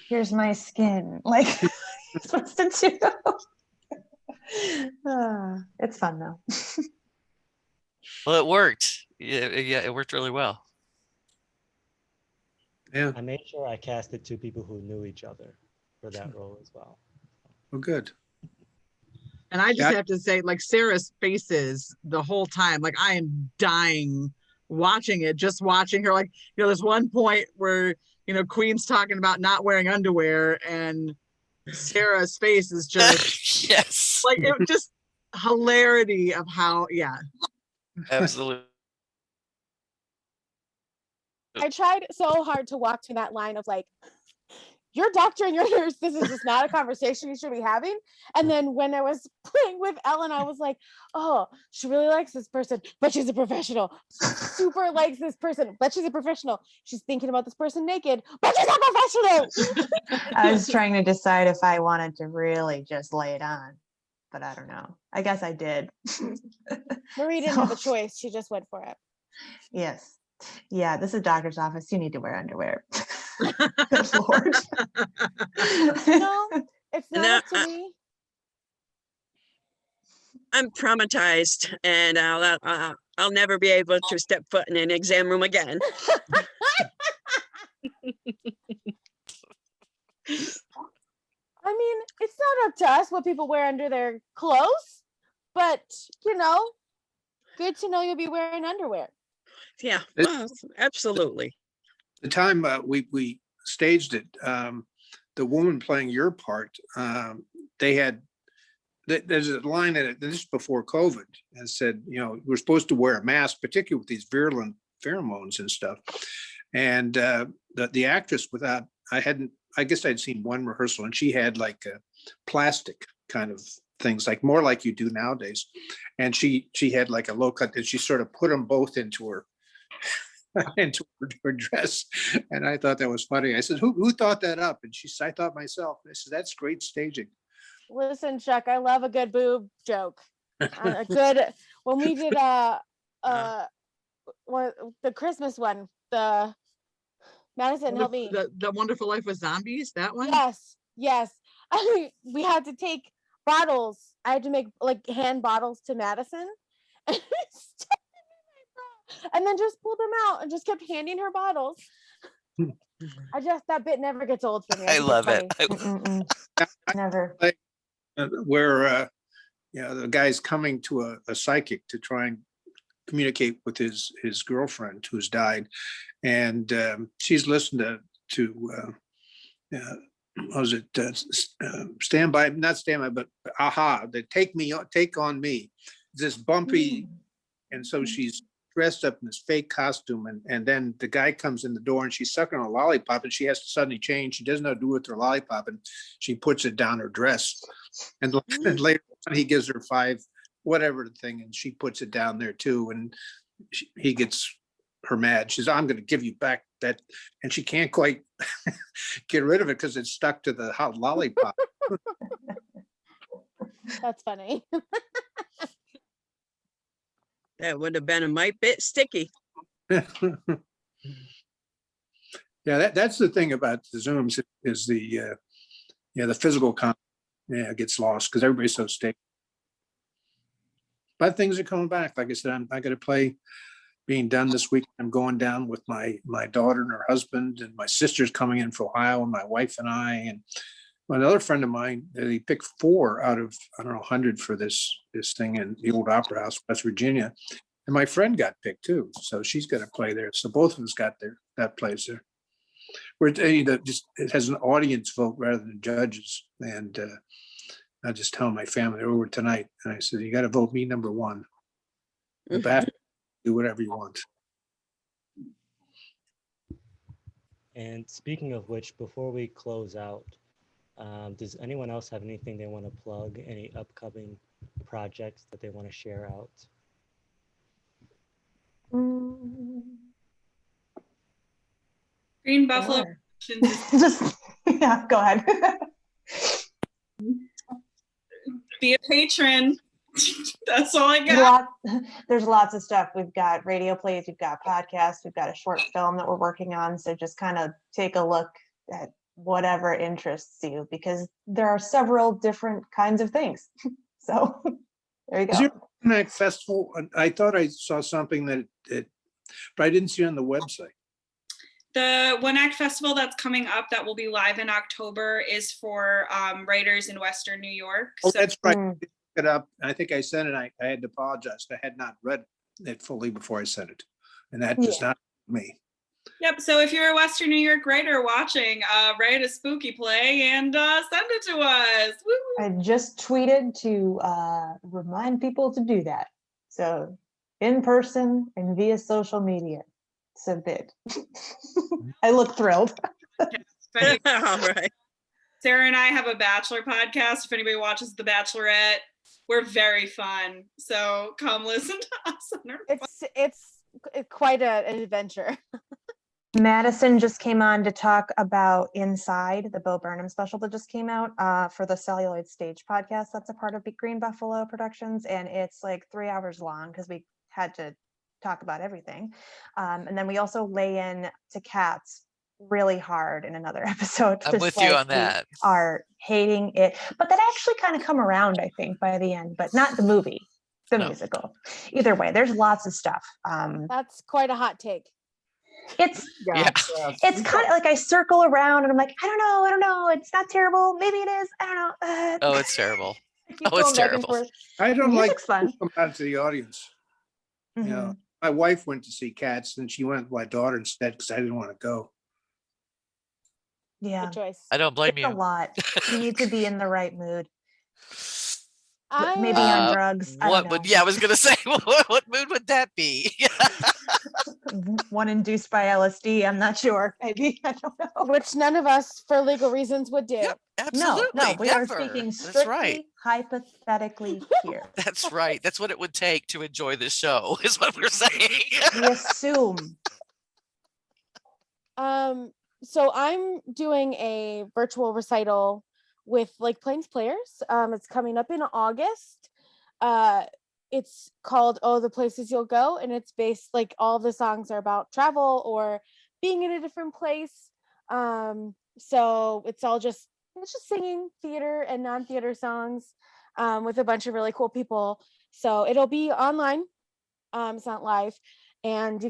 Here's my skin. Like, you're supposed to do. It's fun though.
Well, it worked. Yeah, it worked really well.
Yeah.
I made sure I casted 2 people who knew each other for that role as well.
Oh, good.
And I just have to say, like, Sarah's faces the whole time, like, I am dying watching it, just watching her. Like, there's one point where, Queen's talking about not wearing underwear, and Sarah's face is just,
yes,
like, it just hilarity of how,
absolutely.
I tried so hard to walk to that line of like, your doctor and your nurse, this is just not a conversation you should be having. And then when I was playing with Ellen, I was like, oh, she really likes this person, but she's a professional. Super likes this person, but she's a professional. She's thinking about this person naked, but she's a professional.
I was trying to decide if I wanted to really just lay it on, but I don't know. I guess I did.
Marie didn't have a choice. She just went for it.
Yes. Yeah, this is a doctor's office. You need to wear underwear. Good Lord.
No, it's not up to me.
I'm traumatized, and I'll never be able to step foot in an exam room again.
I mean, it's not up to us what people wear under their clothes, but good to know you'll be wearing underwear.
Yeah, well, absolutely.
The time we staged it, the woman playing your part, they had, there's a line in it, this is before COVID, and said, we're supposed to wear a mask, particularly with these virulent pheromones and stuff. And the actress, I guess I'd seen one rehearsal, and she had like a plastic kind of things, like more like you do nowadays. And she had like a low cut, and she sort of put them both into her dress. And I thought that was funny. I said, who thought that up? And I thought myself. I said, that's great staging.
Listen, Chuck, I love a good boob joke. A good, when we did the Christmas one, the Madison, help me.
The Wonderful Life of Zombies, that one?
Yes. We had to take bottles. I had to make like hand bottles to Madison. And then just pulled them out and just kept handing her bottles. That bit never gets old for me.
I love it.
Never.
Where the guy's coming to a psychic to try and communicate with his girlfriend who's died, and she's listened to Stand By, not Stand By, but Aha, the Take On Me, this bumpy, and so she's dressed up in this fake costume, and then the guy comes in the door and she's sucking on a lollipop, and she has to suddenly change. She doesn't know what to do with her lollipop, and she puts it down her dress, and later on he gives her 5 whatever thing, and she puts it down there too, and he gets her mad. She says, I'm going to give you back that, and she can't quite get rid of it because it's stuck to the hot lollipop.
That's funny.
That would have been a mite bit sticky.
Yeah, that's the thing about the Zooms is the physical contact gets lost because everybody's so stable. But things are coming back. Like I said, I got to play being done this week. I'm going down with my daughter and her husband, and my sister's coming in from Ohio, and my wife and I, and another friend of mine. He picked 4 out of 100 for this thing in the old Opera House, West Virginia. And my friend got picked too, so she's going to play there. So both of us got that place there. We're just it has an audience vote rather than judges. And I just tell my family they're over tonight, and I said, you got to vote me number one. The back, do whatever you want.
And speaking of which, before we close out, does anyone else have anything they want to plug? Any upcoming projects that they want to share out?
Green Buffalo.
Just yeah, go ahead.
Be a patron. That's all I got.
There's lots of stuff. We've got radio plays, we've got podcasts, we've got a short film that we're working on. So just kind of take a look at whatever interests you, because there are several different kinds of things. So there you go.
Is your WNY festival? I thought I saw something but I didn't see it on the website.
The One Act Festival that's coming up that will be live in October is for writers in Western New York.
Oh, that's right. I picked it up. I think I sent it. I had to apologize. I had not read it fully before I sent it. And that does not me.
Yep. So if you're a Western New York writer watching, write a spooky play and send it to us. Woo!
I just tweeted to remind people to do that. So in person and via social media. Submit. I look thrilled.
All right.
Sarah and I have a Bachelor podcast. If anybody watches The Bachelorette, we're very fun. So come listen to us.
It's quite an adventure.
Madison just came on to talk about Inside, the Bo Burnham special that just came out for the Celluloid Stage podcast. That's a part of Green Buffalo Productions, and it's like 3 hours long because we had to talk about everything. And then we also lay in to cats really hard in another episode.
I'm with you on that.
We are hating it, but that actually kind of come around, I think, by the end, but not the movie, the musical. Either way, there's lots of stuff.
That's quite a hot take.
It's it's kind of like I circle around and I'm like, I don't know. It's not terrible. Maybe it is. I don't know.
Oh, it's terrible.
Oh,
it's terrible.
I don't like
fun.
come out to the audience. You know, my wife went to see Cats, and she went with my daughter instead because I didn't want to go.
Yeah,
good choice.
I don't blame
it's
you.
a lot. You need to be in the right mood.
I
Maybe on drugs. I
What
don't
would?
know.
Yeah, I was gonna say, what mood would that be?
One induced by LSD. I'm not sure. Maybe I don't know.
Which none of us, for legal reasons, would do.
Yep,
No,
absolutely.
we
never.
are speaking
That's
strictly
right.
hypothetically here.
That's right. That's what it would take to enjoy this show, is what we're saying.
We assume.
So I'm doing a virtual recital with like Plains Players. It's coming up in August. It's called Oh, the Places You'll Go, and it's based, like, all the songs are about travel or being in a different place. So it's just singing theater and non-theater songs with a bunch of really cool people. So it'll be online. It's not live, and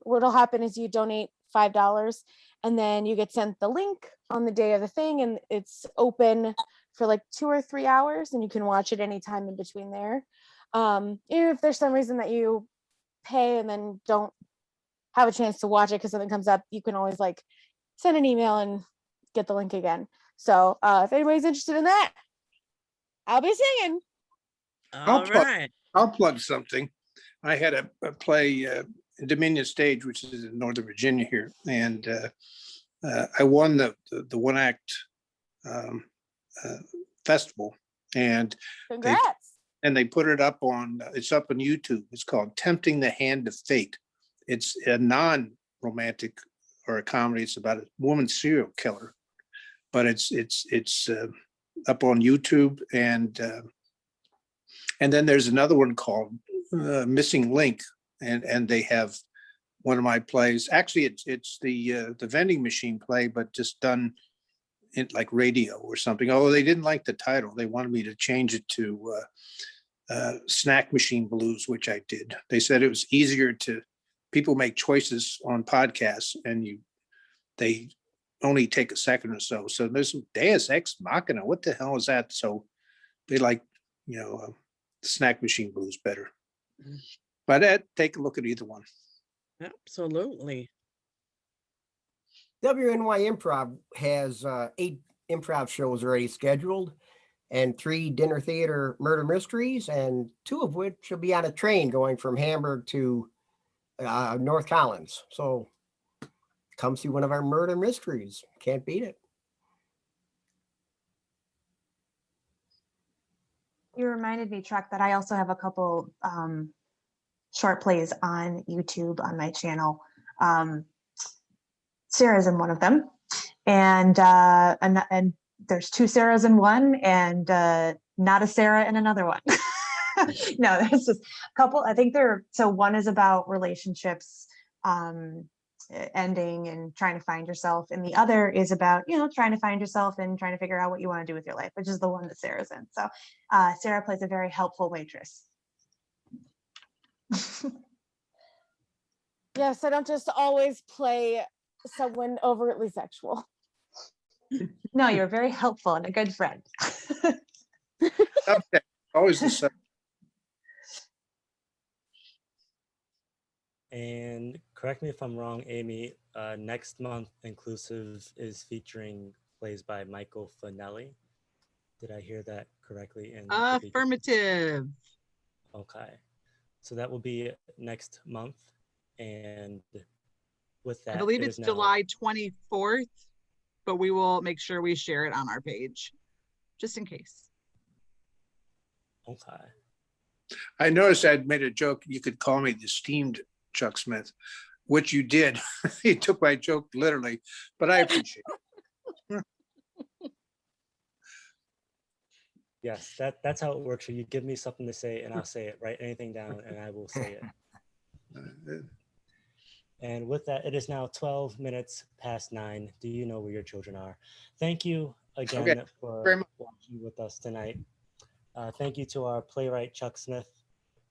what'll happen is you donate $5 and then you get sent the link on the day of the thing, and it's open for like 2 or 3 hours, and you can watch it anytime in between there. If there's some reason that you pay and then don't have a chance to watch it because something comes up, you can always like send an email and get the link again. So if anybody's interested in that, I'll be singing.
I'll plug something. I had a play Dominion Stage, which is in Northern Virginia here, and I won the one act festival, and
congrats.
They put it up on YouTube. It's called Tempting the Hand of Fate. It's a non-romantic or a comedy. It's about a woman serial killer, but it's up on YouTube, and then there's another one called Missing Link, and they have one of my plays. Actually, it's the vending machine play, but just done in like radio or something. Although they didn't like the title, they wanted me to change it to Snack Machine Blues, which I did. They said it was easier to people make choices on podcasts, and they only take a second or so. So there's some Deus Ex Machina. What the hell is that? So they like Snack Machine Blues better. But Ed, take a look at either one.
Absolutely.
WNY Improv has 8 improv shows already scheduled and 3 dinner theater murder mysteries, and 2 of which will be on a train going from Hamburg to North Collins. So come see one of our murder mysteries. Can't beat it.
You reminded me, Chuck, that I also have a couple short plays on YouTube on my channel. Sarah's in one of them, and there's 2 Sarahs in one, and not a Sarah in another one. No, there's just a couple. I think so one is about relationships ending and trying to find yourself, and the other is about, trying to find yourself and trying to figure out what you want to do with your life, which is the one that Sarah's in. So Sarah plays a very helpful waitress.
Yes, I don't just always play someone overtly sexual.
No, you're very helpful and a good friend.
Okay, always the same.
And correct me if I'm wrong, Aimee, next month Inclusive is featuring plays by Michael Fanelli. Did I hear that correctly?
Affirmative.
Okay. So that will be next month. And with that,
I believe
it
it's
is now-
July 24th, but we will make sure we share it on our page, just in case.
Okay.
I noticed I'd made a joke. You could call me the esteemed Chuck Smith, which you did. You took my joke literally, but I appreciate it.
Yes, that's how it works. You give me something to say and I'll say it. Write anything down and I will say it. And with that, it is now 12 minutes past 9. Do you know where your children are? Thank you again for watching with us tonight. Thank you to our playwright, Chuck Smith.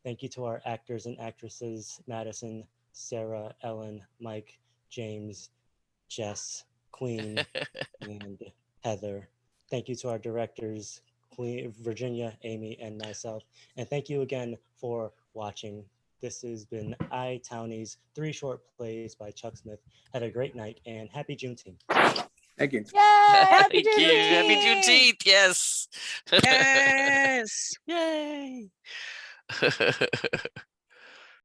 Thank you to our actors and actresses, Madison, Sarah, Ellen, Mike, James, Jess, Queen, and Heather. Thank you to our directors, Queen, Virginia, Aimee, and myself. And thank you again for watching. This has been iTownie's 3 short plays by Chuck Smith. Have a great night and happy Juneteenth.
Thank you.
Yay! Happy
Thank you. Happy Juneteenth. Yes.
Yes.
Yay.